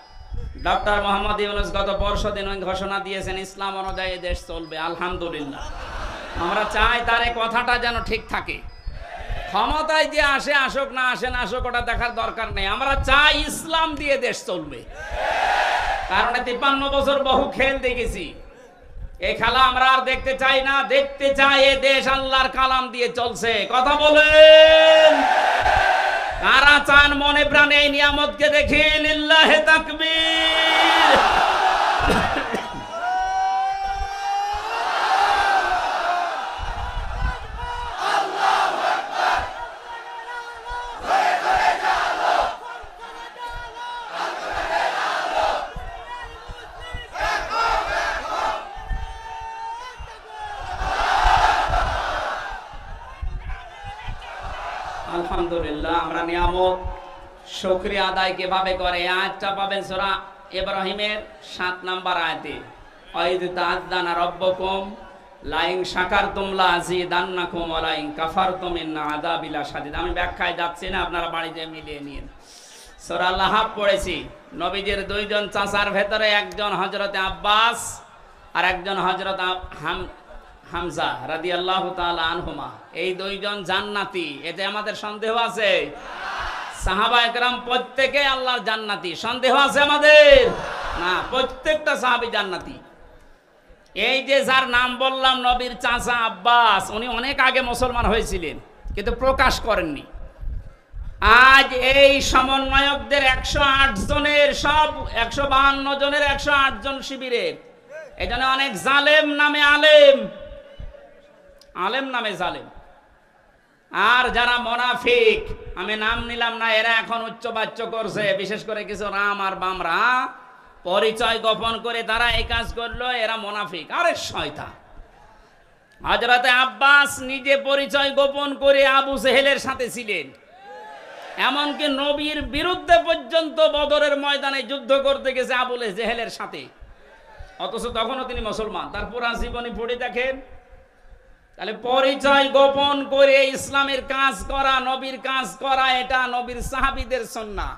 ডক্টর মোহাম্মদ ইউনূস গত পরশুদিন ঘোষণা দিয়েছেন ইসলাম অনুযায়ী দেশ চলবে, আলহামদুলিল্লাহ। আমরা চাই তার এই কথাটা যেন ঠিক থাকে। ক্ষমতায় যে আসে আসুক, না আসে না আসুক, ওটা দেখার দরকার নেই। আমরা চাই ইসলাম দিয়ে দেশ চলবে। কারণ 53 বছর বহু খেল দেখেছি, এই খেলা আমরা আর দেখতে চাই না। দেখতে চাই এ দেশ আল্লাহর কালাম দিয়ে চলছে। কথা বলেন, কারা চান মনে প্রাণে এই নিয়ামতকে দেখে? লিল্লাহে তাকবীর। আলহামদুলিল্লাহ, আমরা নিয়ামত শুকরিয়া আদায় কিভাবে করে? আয়াতটা পাবেন সূরা ইব্রাহিমের 7 নম্বর আয়াতে, ওয়াইদ তাআযানা রাব্বুকুম লাইন শাকারতুম লাযিদান্নাকুম ওয়া লাইন কাফারতুম ইন্না আযাবি লাশাদীদ। আমি ব্যাখ্যায় যাচ্ছি না, আপনারা বাড়িতে মিলিয়ে নিন। সূরা লাহাব পড়েছি। নবীজির দুইজন চাচার ভেতরে একজন হযরতে আব্বাস আর একজন হযরত হামজা রাদিয়াল্লাহু তাআলা আনহুমা। এই দুইজন জান্নাতি, এতে আমাদের সন্দেহ আছে? সাহাবায়ে কেরাম প্রত্যেকে আল্লাহর জান্নাতি, সন্দেহ আছে আমাদের? না, প্রত্যেকটা সাহাবী জান্নাতি। এই যে যার নাম বললাম নবীর চাচা আব্বাস, উনি অনেক আগে মুসলমান হয়েছিলেন কিন্তু প্রকাশ করেননি। আজ এই সমন্বয়কদের 108 জনের, সব 152 জনের 108 জন শিবিরের, এই জন্য অনেক জালেম নামে আলেম, আলেম নামে জালেম। আর যারা মুনাফিক, আমি নাম নিলাম না, এরা এখন উচ্চবাচ্য করছে, বিশেষ করে কিছু রাম আর বামরা পরিচয় গোপন করে তারা এই কাজ করলো, এরা মুনাফিক। আরে শয়তান! হযরতে আব্বাস নিজে পরিচয় গোপন করে আবু জেহেলের সাথে ছিলেন, এমনকি নবীর বিরুদ্ধে পর্যন্ত বদরের ময়দানে যুদ্ধ করতে গেছে আবু জেহেলের সাথে, অথচ তখনও তিনি মুসলমান। তার পুরা জীবনী পড়ে দেখেন। তাহলে পরিচয় গোপন করে ইসলামের কাজ করা, নবীর কাজ করা, এটা নবীর সাহাবীদের সুন্নাহ,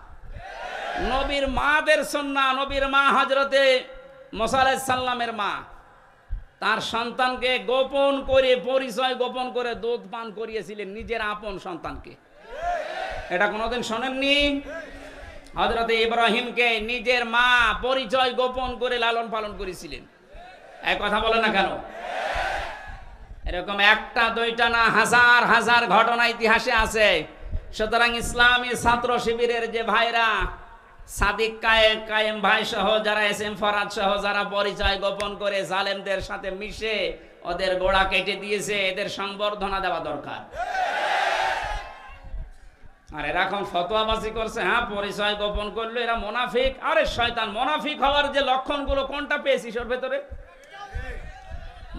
নবীর মাদের সুন্নাহ। নবীর মা হযরতে মুসা আলাইহিস সালামের মা তার সন্তানকে গোপন করে, পরিচয় গোপন করে দুধ পান করিয়েছিলেন, নিজের আপন সন্তানকে। এটা কোনোদিন শোনেননি? হযরতে ইব্রাহিমকে নিজের মা পরিচয় গোপন করে লালন পালন করেছিলেন। এই কথা বলে না কেন? এরকম একটা দুইটা না, হাজার হাজার ঘটনা ইতিহাসে আছে। সুতরাং ইসলামী ছাত্র শিবিরের যে ভাইরা, সাদিক কায়েম ভাই সহ যারা, এসএম ফরাদ সহ যারা পরিচয় গোপন করে জালেমদের সাথে মিশে ওদের গোড়া কেটে দিয়েছে, এদের সংবর্ধনা দেওয়া দরকার। আর এরা এখন ফতোয়াবাজি করছে, হ্যাঁ পরিচয় গোপন করলো এরা মুনাফিক। আরে শয়তান! মুনাফিক হওয়ার যে লক্ষণগুলো কোনটা পেয়েছিস ওর ভেতরে?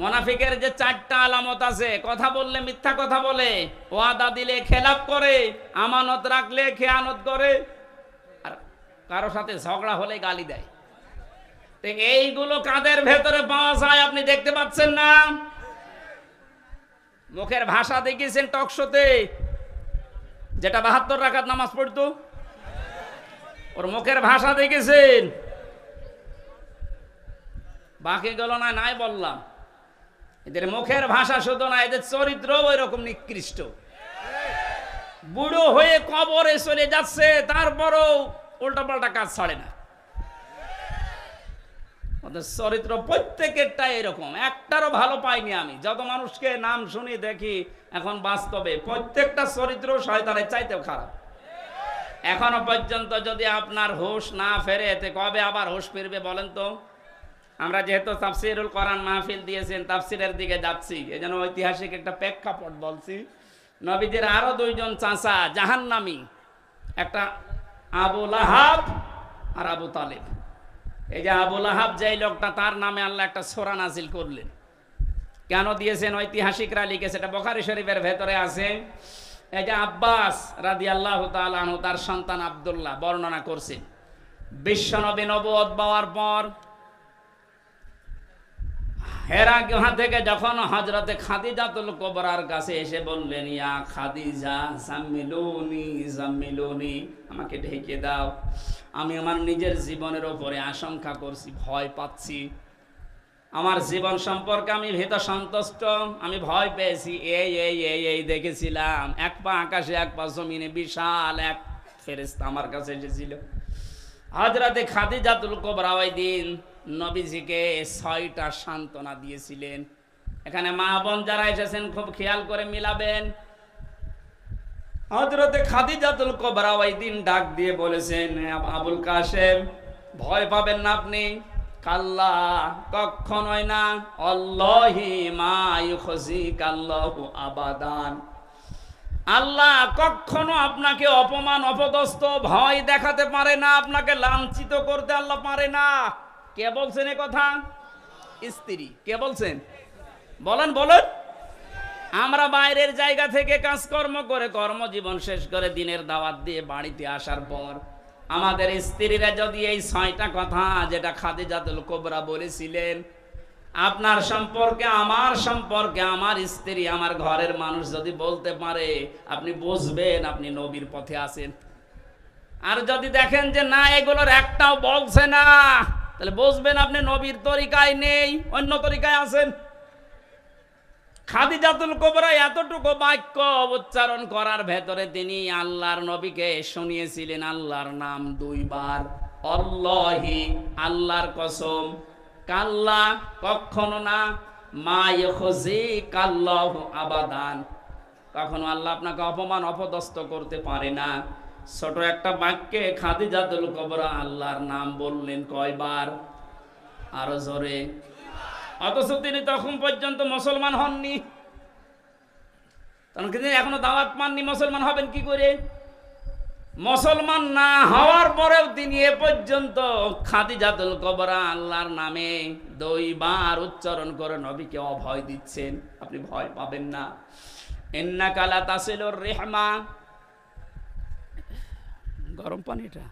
মুনাফিকের যে 4টা আলামত আছে: কথা বললে মিথ্যা কথা বলে, ওয়াদা দিলে খেলাপ করে, আমানত রাখলে খেয়ানত করে, আর কারো সাথে ঝগড়া হলে গালি দেয়। তো এইগুলো কাদের ভেতরে পাওয়া যায় আপনি দেখতে পাচ্ছেন না? মুখের ভাষা দেখেছেন টকশোতে, যেটা 72 রাকাত নামাজ পড়তো, ওর মুখের ভাষা দেখেছেন? বাকি গেল না, নাই বললাম। এদের মুখের ভাষা শুধু না, এদের চরিত্র ওই রকম নিকৃষ্ট। বুড়ো হয়ে কবরে চলে যাচ্ছে, তারপরও উল্টাপাল্টা কাজ ছাড়ে না। ওদের চরিত্র প্রত্যেকেরটা এরকম, একটারও ভালো পাইনি আমি। যত মানুষকে নাম শুনি দেখি এখন বাস্তবে, প্রত্যেকটা চরিত্র শয়তানের চাইতেও খারাপ। এখনো পর্যন্ত যদি আপনার হুঁশ না ফেরে, এতে কবে আবার হুঁশ ফিরবে বলেন তো? আমরা যেহেতু তাফসিরুল কোরআন মাহফিল দিয়েছেন, তাফসিরের দিকে যাচ্ছি, এজন্য ঐতিহাসিক একটা প্রেক্ষাপট বলছি। নবীদের আরো 2 জন চাচা জাহান্নামী, একটা আবু লাহাব আর আবু তালেব। এই যে আবু লাহাব, যে লোকটা, তার নামে আল্লাহ একটা সূরা নাজিল করলেন। কেন দিয়েছেন? ঐতিহাসিকরা লিখেছে, এটা বুখারী শরীফের ভেতরে আছে। এই যে আব্বাস রাদিয়াল্লাহু তাআলা আনহু, তার সন্তান আব্দুল্লাহ বর্ণনা করছেন, বিশ্বনবী নবুয়ত পাওয়ার পর হেরা গুহা থেকে যখন হযরতে খাদিজাতুল কুবরার কাছে এসে বললেন, ইয়া খাদিজা জাম্মিলুনি জাম্মিলুনি, আমাকে ঢেকে দাও, আমি আমার নিজের জীবনের উপরে আশঙ্কা করছি, ভয় পাচ্ছি। আমার জীবন সম্পর্কে আমি ভীত সন্তুষ্ট, আমি ভয় পেয়েছি, এই এই এই এই দেখেছিলাম, এক পা আকাশে এক পা জমিনে, বিশাল এক ফেরেশতা আমার কাছে এসেছিল। হযরতে খাদিজাতুল কুবরা ওই দিন নবীজিকে 6টা সান্ত্বনা দিয়েছিলেন। এখানে মা বোন যারা এসেছেন খুব খেয়াল করে মিলাবেন। হযরতে খাদিজাতুল কুবরা ওই দিন ডাক দিয়ে বলেছেন, আবুল কাসেম ভয় পাবেন না আপনি, কাল্লা কখনোই না, আল্লাহি মা ইউখজিকাল্লাহু আবাদান, আল্লাহ কখনো আপনাকে অপমান অপদস্থ ভয় দেখাতে পারে না, আপনাকে লাঞ্ছিত করতে আল্লাহ পারে না। কে বলছেন এ কথা? স্ত্রী। কে বলছেন? বলেন বলেন। আমরা বাইরের জায়গা থেকে কাজকর্ম করে কর্মজীবন শেষ করে দিনের দাওয়াত দিয়ে বাড়িতে আসার পর আমাদের স্ত্রীরা যদি এই 6টা কথা যেটা খাদিজাতুল কুবরা বলেছিলেন, আপনার সম্পর্কে, আমার সম্পর্কে, আমার স্ত্রী, আমার ঘরের মানুষ যদি বলতে পারে, আপনি বুঝবেন আপনি নবীর পথে আছেন। আর যদি দেখেন যে না এগুলোর একটাও বলছে না, তাহলে বুঝবেন আপনি নবীর তরিকায় নেই, অন্য তরিকায় আছেন। খাদিজাতুল কুবরা এতটুকু বাক্য উচ্চারণ করার ভেতরে তিনি আল্লাহর নবীকে শুনিয়েছিলেন আল্লাহর নাম 2 বার, আল্লাহি আল্লাহর কসম, কাল্লা কখনো না, মা ইউখজিকাল্লাহু আবাদান কখনো আল্লাহ আপনাকে অপমান অপদস্থ করতে পারে না। ছোট একটা বাক্যে খাদিজাতুল কুবরা আল্লাহর নাম বললেন কয়বার? আরো জোরে। অথচ তিনি তখন পর্যন্ত মুসলমান হননি, কারণ তিনি এখনো দাওয়াত পাননি। মুসলমান হবেন কি করে? মুসলমান না হওয়ার পরেও তিনি এ পর্যন্ত খাদিজাতুল কুবরা আল্লাহর নামে 2 বার উচ্চারণ করে নবীকে অভয় দিচ্ছেন, আপনি ভয় পাবেন না। ইন্নাকা লা তাসিলুর রিহমা, গরম পানিটা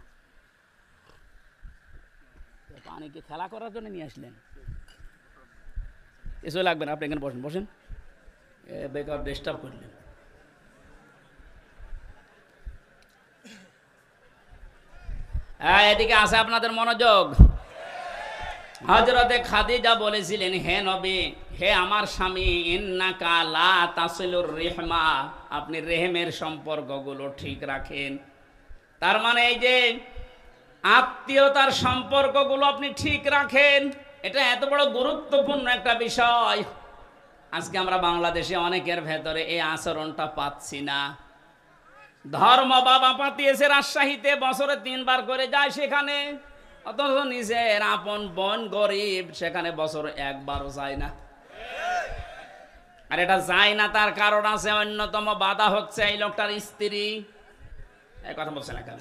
পানিকে খেলা করার জন্য নিয়ে আসলেন? কিছু লাগবে না, আপনি এখানে বসেন, বসেন, বেকার ডিস্টার্ব করলেন। এদিকে আছে আপনাদের মনোযোগ। হযরতে খাদিজা বলেছিলেন, হে নবী, হে আমার স্বামী, ইন্নাকা লা তাসিলুর রিহমা, আপনি রেহেমের সম্পর্কগুলো ঠিক রাখেন। তার মানে এই যে আত্মীয়তার সম্পর্কগুলো আপনি ঠিক রাখেন, এটা এত বড় গুরুত্বপূর্ণ একটা বিষয়। আজকে আমরা বাংলাদেশে অনেকের ভেতরে এই আচরণটা পাচ্ছি না। ধর্ম বাবা পাতিয়েছে রাজশাহীতে, বছরে 3 বার করে যায় সেখানে, অথচ নিজের আপন বোন গরিব সেখানে বছরে 1 বারও যায় না। আর এটা যায় না তার কারণ আছে, অন্যতম বাধা হচ্ছে এই লোকটার স্ত্রী। এই কথা বলছে না কেন?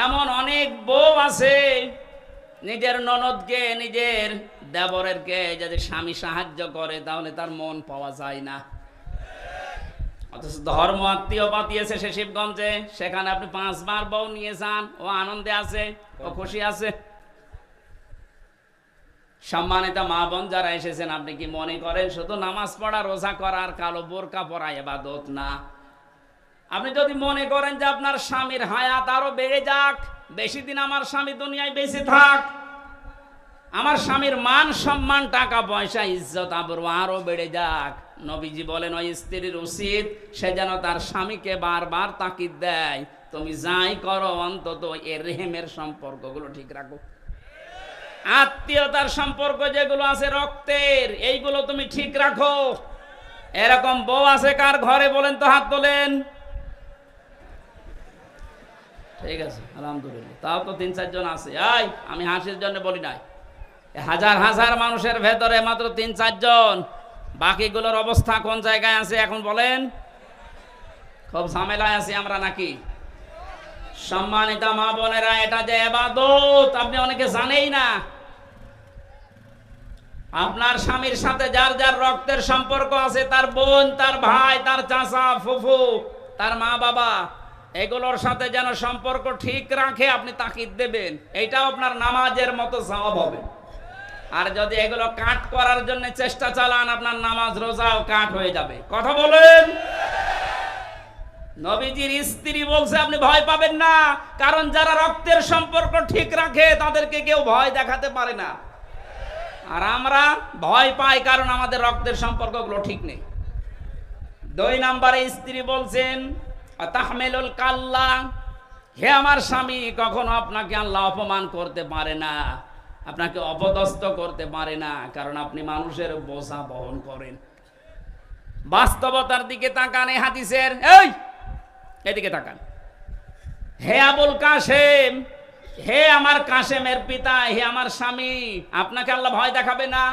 এমন অনেক বউ আছে নিজের ননদকে, নিজের দেবরেরকে যদি স্বামী সাহায্য করে তাহলে তার মন পাওয়া যায় না। অথচ ধর্ম আত্মীয় পাতিয়েছে সে শিবগঞ্জে, সেখানে আপনি 5 বার বউ নিয়ে যান, ও আনন্দে আছে, ও খুশি আছে। সম্মানিত মা বোন যারা এসেছেন, আপনি কি মনে করেন শুধু নামাজ পড়া, রোজা করা আর কালো বোরকা পরা ইবাদত না? আপনি যদি মনে করেন যে আপনার স্বামীর হায়াত আরো বেড়ে যাক, বেশি দিন আমার স্বামী দুনিয়ায় বেঁচে থাক, আমার স্বামীর মান সম্মান, টাকা পয়সা, ইজ্জত আবরু আরো বেড়ে যাক, নবীজি বলেন ওই স্ত্রীর উচিত সে যেন তার স্বামীকে বারবার তাকিদ দেয়, তুমি যাই করো অন্তত এর রেহেমের সম্পর্কগুলো ঠিক রাখো। আত্মীয়তার সম্পর্ক যেগুলো আছে রক্তের, এইগুলো তুমি ঠিক রাখো। এরকম বউ আছে কার ঘরে বলেন তো? হাত তোলেন। ঠিক আছে, আলহামদুলিল্লাহ, তাও তো 3-4 জন আছে। আমি হাসির জন্য বলি নাই, হাজার হাজার মানুষের ভেতরে মাত্র 3-4 জন। বাকিগুলোর অবস্থা কোন জায়গায় আছে এখন বলেন? খুব ঝামেলায় আছি আমরা নাকি? সম্মানিত মা বোনেরা, এটা যে ইবাদত আপনি অনেকে জানেই না। আপনার স্বামীর সাথে যার যার রক্তের সম্পর্ক আছে, তার বোন, তার ভাই, তার চাচা, ফুফু, তার মা বাবা, এগুলোর সাথে যেন সম্পর্ক ঠিক রাখে আপনি তাকিদ দেবেন, এইটাও আপনার নামাজের মতো সওয়াব হবে। আর যদি এগুলো কাট করার জন্য চেষ্টা চালান, আপনার নামাজ রোজাও কাট হয়ে যাবে। কথা বলেন। নবীজির স্ত্রী বলছে আপনি ভয় পাবেন না, কারণ যারা রক্তের সম্পর্ক ঠিক রাখে তাদেরকে কেউ ভয় দেখাতে পারে না। আর আমরা ভয় পাই কারণ আমাদের রক্তের সম্পর্কগুলো ঠিক নেই। 2 নম্বরে স্ত্রী বলছেন তাহমেলুল কাল্লা, হে আমার স্বামী, কখনো আপনাকে আল্লাহ অপমান করতে পারে না, আপনাকে অপদস্থ করতে পারে না, কারণ আপনি মানুষের বোঝা বহন করেন। বাস্তবতার দিকে তাকান, এই হাদিসের এই এদিকে তাকান। হে আবুল কাসেম, হে আমার কাসেমের পিতা, হে আমার স্বামী, আপনাকে আল্লাহ ভয় দেখাবে না,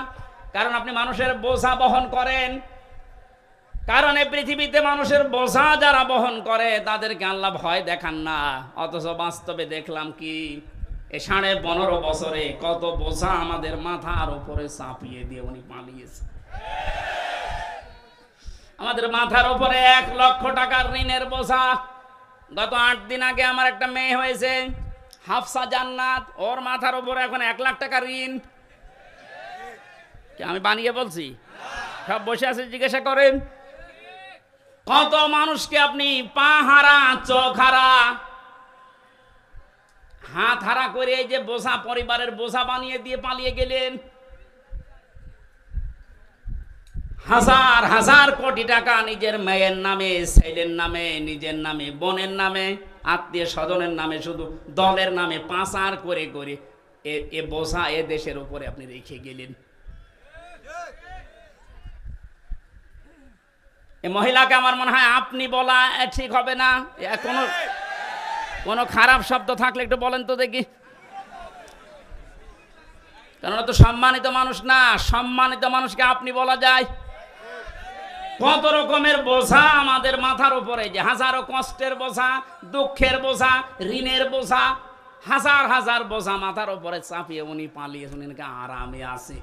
কারণ আপনি মানুষের বোঝা বহন করেন। কারণ এই পৃথিবীতে মানুষের বোঝা যারা বহন করে তাদেরকে আল্লাহ ভয় দেখান না। অথচ বাস্তবে দেখলাম কি, এই 15.5 বছরে কত বোঝা আমাদের মাথার উপরে চাপিয়ে দিয়ে উনি পালিয়েছে। আমাদের মাথার উপরে 1 লক্ষ টাকার ঋণের বোঝা। গত 8 দিন আগে আমার একটা মেয়ে হয়েছে, হাফসা জান্নাত, ওর মাথার উপরে এখন 1 লাখ টাকা ঋণ। কি আমি বানিয়ে বলছি? সব বসে আছে, জিজ্ঞাসা করেন। কত মানুষকে আপনি পা হারা, চোখ হারা, হাত হারা করে এই যে বোঝা, পরিবারের বোঝা বানিয়ে দিয়ে পালিয়ে গেলেন। হাজার হাজার কোটি টাকা নিজের মেয়ের নামে, ছেলের নামে, নিজের নামে, বোনের নামে, আত্মীয় স্বজনের নামে, শুধু দলের নামে পাচার করে করে এ বোঝা এ দেশের উপরে আপনি রেখে গেলেন। এই মহিলাকে আমার মনে হয় আপনি বলা ঠিক হবে না। কোনো খারাপ শব্দ থাকলে একটু বলেন তো দেখি, কারণ তো সম্মানিত মানুষ না। সম্মানিত মানুষকে আপনি বলা যায়? কত রকমের বোঝা আমাদের মাথার উপরে, যে হাজারো কষ্টের বোঝা, দুঃখের বোঝা, ঋণের বোঝা, হাজার হাজার বোঝা মাথার উপরে চাপিয়ে উনি পালিয়ে শুনেন আরামে আছে।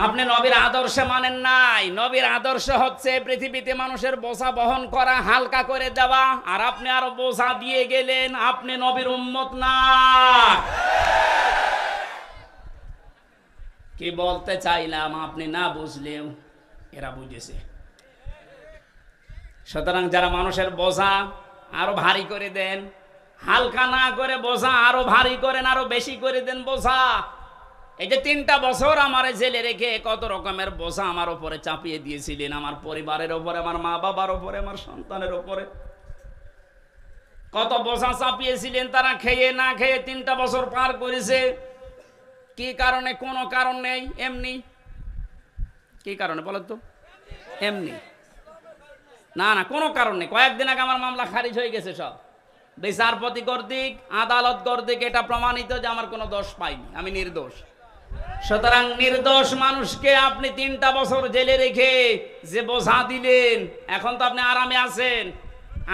আপনি নবীর আদর্শ মানেন নাই। নবীর আদর্শ হচ্ছে পৃথিবীতে মানুষের বোঝা বহন করা, হালকা করে দেওয়া, আর আপনি আরো বোঝা দিয়ে গেলেন। আপনি নবীর উম্মত না। কি বলতে চাইলাম আপনি না বুঝলেও এরা বুঝেছে। সুতরাং যারা মানুষের বোঝা আরো ভারী করে দেন, হালকা না করে বোঝা আরো ভারী করেন, আরো বেশি করে দেন বোঝা। এই যে 3টা বছর আমার জেলে রেখে কত রকমের বোঝা আমার উপরে চাপিয়ে দিয়েছিলেন, আমার পরিবারের উপরে, আমার মা বাবার উপরে, আমার সন্তানের উপরে কত বোঝা চাপিয়েছিলেন। তারা খেয়ে না খেয়ে 3টা বছর পার করেছে। কি কারণে? কোনো কারণ নেই, এমনি। কি কারণে বলেন তো? এমনি না, না, কোনো কারণ নেই। কয়েকদিন আগে আমার মামলা খারিজ হয়ে গেছে সব, বিচারপতি কর্তৃক, আদালত কর্তৃক এটা প্রমাণিত যে আমার কোনো দোষ পাইনি, আমি নির্দোষ। সুতরাং নির্দোষ মানুষকে আপনি 3টা বছর জেলে রেখে যে বোঝা দিলেন, এখন তো আপনি আরামে আছেন।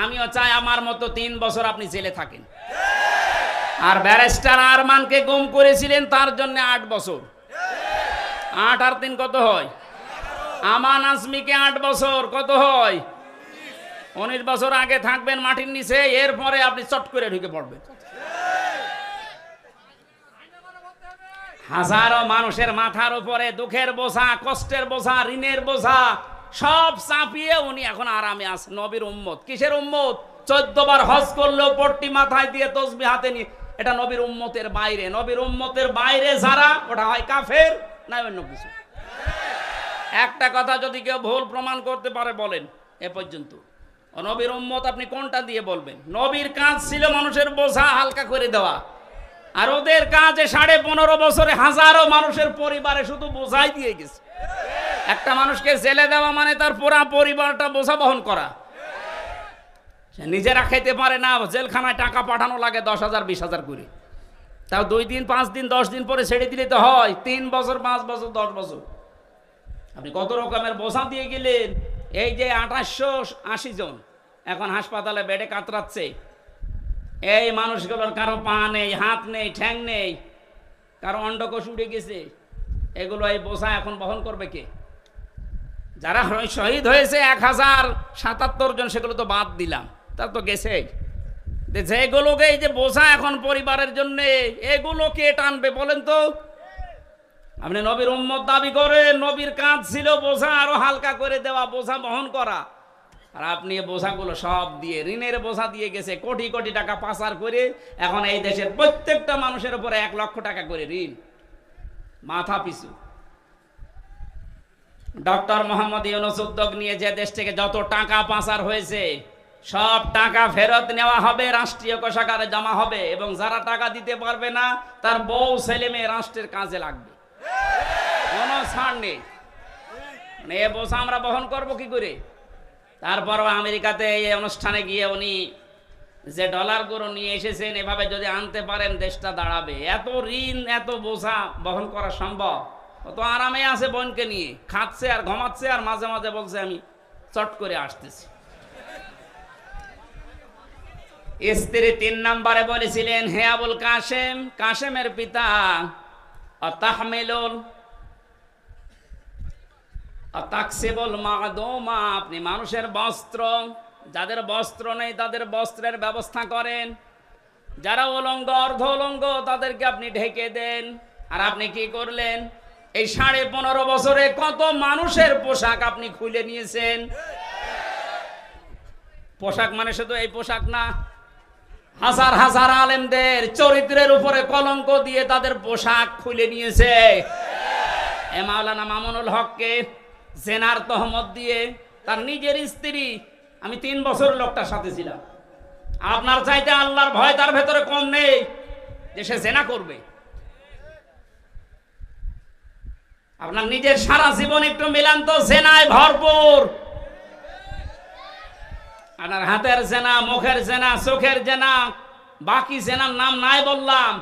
আমিও চাই আমার মতো 3 বছর আপনি জেলে থাকেন। আর ব্যারিস্টার আরমানকে গুম করেছিলেন, তার জন্য 8 বছর। 8 আর 3 কত হয়? আমান আজমিকে 8 বছর, কত হয়? 19 বছর আগে থাকবেন মাটির নিচে, এরপরে আপনি চট করে ঢুকে পড়বেন। হাজারো মানুষের মাথার উপরে দুঃখের বোঝা, কষ্টের বোঝা, ঋণের বোঝা সব চাপিয়ে উনি এখন আরামে আছেন। নবীর উম্মত। কিসের উম্মত? 14 বার হজ করলেও পট্টি মাথায় দিয়ে তসবিহ হাতে নিয়ে, এটা নবীর উম্মতের বাইরে। নবীর উম্মতের বাইরে যারা, ওটা হয় কাফের না অন্য কিছু। একটা কথা যদি কেউ ভুল প্রমাণ করতে পারে বলেন এ পর্যন্ত। নবীর উম্মত আপনি কোনটা দিয়ে বলবেন? নবীর কাজ ছিল মানুষের বোঝা হালকা করে দেওয়া, আর ওদের কাজে 15.5 বছরে হাজারো মানুষের পরিবারে শুধু বোঝাই দিয়ে গেছে। একটা মানুষকে জেলে দেওয়া মানে তার পুরা পরিবারটা বোঝা বহন করা। সে নিজেরা খেতে পারে না, জেলখানায় টাকা পাঠানো লাগে 10,000 20,000 করে। তাও 2 দিন 5 দিন 10 দিন পরে ছেড়ে দিলে তো হয়। 3 বছর 5 বছর 10 বছর আপনি কত রকমের বোঝা দিয়ে গেলেন। এই যে 2880 জন এখন হাসপাতালে বেডে কাতরাচ্ছে, এই মানুষগুলোর কারো পা নেই, হাত নেই, ঠ্যাং নেই, কারো অন্ডকোষ উড়ে গেছে। এগুলো এই বোঝা এখন বহন করবে কে? যারা শহীদ হয়েছে 1077 জন, সেগুলো তো বাদ দিলাম, তার তো গেছে। যেগুলোকে এই যে বোঝা এখন পরিবারের জন্য, এগুলো কে টানবে বলেন তো? আপনি নবীর উম্মত দাবি করেন, নবীর কাজ ছিল বোঝা আরো হালকা করে দেওয়া, বোঝা বহন করা। আর আপনি বোঝাগুলো সব দিয়ে, ঋণের বোঝা দিয়ে গেছে, কোটি কোটি টাকা পাচার করে এখন এই দেশের প্রত্যেকটা মানুষের উপরে 1 লক্ষ টাকা করে ঋণ। মাথা পিছু। ডক্টর মোহাম্মদ ইউনূস উদ্যোগ নিয়ে যে দেশ থেকে যত টাকা পাচার হয়েছে সব টাকা ফেরত নেওয়া হবে, রাষ্ট্রীয় কোষাগারে জমা হবে, এবং যারা টাকা দিতে পারবে না তার বউ ছেলে মেয়ে রাষ্ট্রের কাজে লাগবে, কোনো ছাড় নেই। এ বোঝা আমরা বহন করবো কি করে? তারপরও আমেরিকাতে এই অনুষ্ঠানে গিয়ে উনি যে ডলারগুলো নিয়ে এসেছেন, এভাবে যদি আনতে পারেন দেশটা দাঁড়াবে। এত ঋণ, এত বোঝা বহন করা সম্ভব? তো আরামে আছে বোনকে নিয়ে, খাচ্ছে আর ঘুমাচ্ছে, আর মাঝে মাঝে বলছে আমি চট করে আসতেছি। স্ত্রী 3 নম্বরে বলেছিলেন, হে আবুল কাসেম, কাসেমের পিতা, আতাহমিলুল আতাকসিবুল মাদুমা, আপনি মানুষের বস্ত্র, যাদের বস্ত্র নেই তাদের বস্ত্রের ব্যবস্থা করেন, যারা উলঙ্গ অর্ধ উলঙ্গ তাদেরকে আপনি ঢেকে দেন। আর আপনি কি করলেন? এই 15.5 বছরে কত মানুষের পোশাক আপনি খুলে নিয়েছেন। পোশাক মানে শুধু এই পোশাক না, হাজার হাজার আলেমদের চরিত্রের উপরে কলঙ্ক দিয়ে তাদের পোশাক খুলে নিয়েছে। এ মাওলানা মামুনুল হককে জেনার তহমত দিয়ে তার নিজের স্ত্রী, আমি 3 বছর লোকটার সাথে ছিলাম, আপনার চাইতে আল্লাহর ভয় তার ভেতরে কম নেই যে সে জেনা করবে। আপনার নিজের সারা জীবন একটু মিলান তো, জেনায় ভরপুর। আপনার হাতের জেনা, মুখের জেনা, চোখের জেনা, বাকি জেনার নাম নাই বললাম।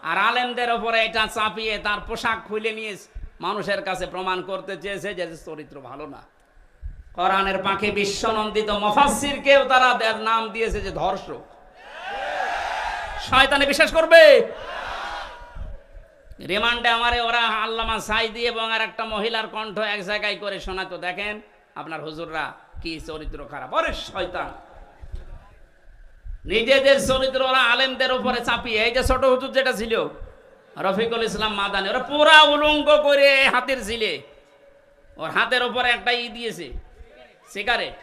আর আলেমদের উপরে এটা চাপিয়ে তার পোশাক খুলে নিয়ে মানুষের কাছে প্রমাণ করতে চেয়েছে যে চরিত্র ভালো না। কোরআনের পাখি বিশ্বনন্দিত মুফাসসিরকেও তারা নাম দিয়েছে যে ধর্ষক। শয়তানে বিশ্বাস করবে? রিমান্ডে আমারে ওরা আল্লামা সাইদি এবং আর একটা মহিলার কণ্ঠ এক জায়গায় করে শোনাতো, দেখেন আপনার হুজুররা কি চরিত্র খারাপ। ওরে শয়তান, নিজেদের চরিত্র ওরা আলেমদের উপরে চাপিয়ে। এই যে ছোট হুজুর যেটা ছিল রফিকুল ইসলাম মাদানী, ওরা পুরা উলঙ্গ করে হাতের ছিলে, ওর হাতের উপরে একটা দিয়েছে সিগারেট,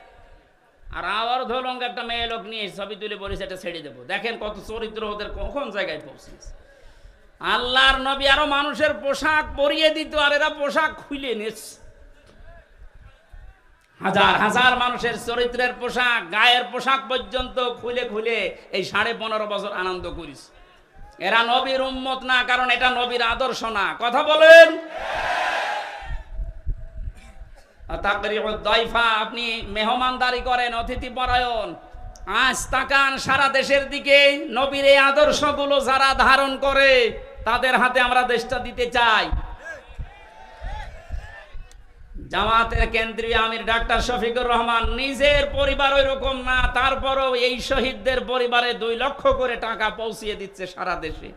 আর আবার ধরুন একটা মেয়ে লোক নিয়ে ছবি তুলে বলেছে এটা ছেড়ে দেবো। দেখেন কত চরিত্র ওদের কখন জায়গায় পৌঁছেছে। আল্লাহর নবী আরো মানুষের পোশাক পরিয়ে দিত, আর এরা পোশাক খুলে নিচ্ছে। হাজার হাজার মানুষের চরিত্রের পোশাক, গায়ের পোশাক পর্যন্ত খুলে খুলে এই 15.5 বছর আনন্দ করিস। এরা নবীর উম্মত না, কারণ এটা নবীর আদর্শ না। কথা বলেন। আপনি মেহমানদারি করেন, অতিথি পরায়ণ। আজ তাকান সারা দেশের দিকে, নবীর এই আদর্শগুলো যারা ধারণ করে তাদের হাতে আমরা দেশটা দিতে চাই। জামাতের কেন্দ্রীয় আমির ডাক্তার শফিকুর রহমান নিজের পরিবার ওই রকম না, তারপরও এই শহীদদের পরিবারে 2 লক্ষ করে টাকা পৌঁছিয়ে দিচ্ছে সারা দেশে।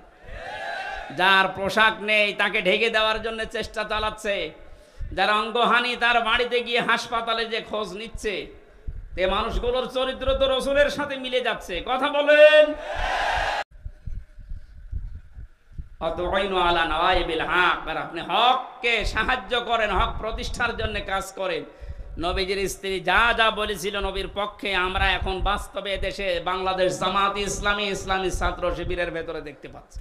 যার পোশাক নেই তাকে ঢেকে দেওয়ার জন্য চেষ্টা চালাচ্ছে। যার অঙ্গহানি তার বাড়িতে গিয়ে হাসপাতালে যে খোঁজ নিচ্ছে, তে মানুষগুলোর চরিত্র তো রসুলের সাথে মিলে যাচ্ছে। কথা বলেন। আপনি হককে সাহায্য করেন, হক প্রতিষ্ঠার জন্য কাজ করেন। নবীজির স্ত্রী যা যা বলেছিল নবীর পক্ষে, আমরা এখন বাস্তবে দেশে বাংলাদেশ জামাত ইসলামী, ইসলামী ছাত্র শিবিরের ভেতরে দেখতে পাচ্ছি।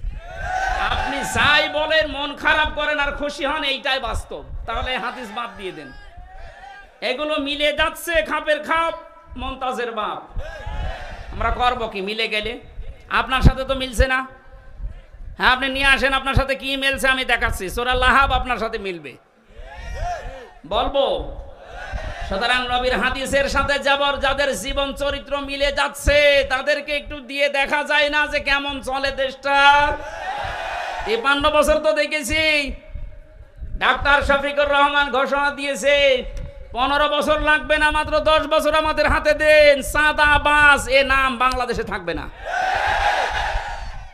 আপনি যাই বলেন, মন খারাপ করেন আর খুশি হন, এইটাই বাস্তব। তাহলে হাদিস বাদ দিয়ে দেন। এগুলো মিলে যাচ্ছে, খাপের খাপ মমতাজের বাপ। আমরা করব কি মিলে গেলে? আপনার সাথে তো মিলছে না। হ্যাঁ, আপনি নিয়ে আসেন আপনার সাথে কি মিলছে, আমি দেখাচ্ছি। সূরা লাহাব আপনার সাথে মিলবে, বলবো। সুতরাং নবীর হাদিসের সাথে যাদের জীবন চরিত্র মিলে যাচ্ছে তাদেরকে একটু দিয়ে দেখা যায় না যে কেমন চলে দেশটা। 53 বছর তো দেখেছি। ডাক্তার শফিকুর রহমান ঘোষণা দিয়েছে 15 বছর লাগবে না, মাত্র 10 বছর আমাদের হাতে দেন, চাঁদাবাজ এ নাম বাংলাদেশে থাকবে না।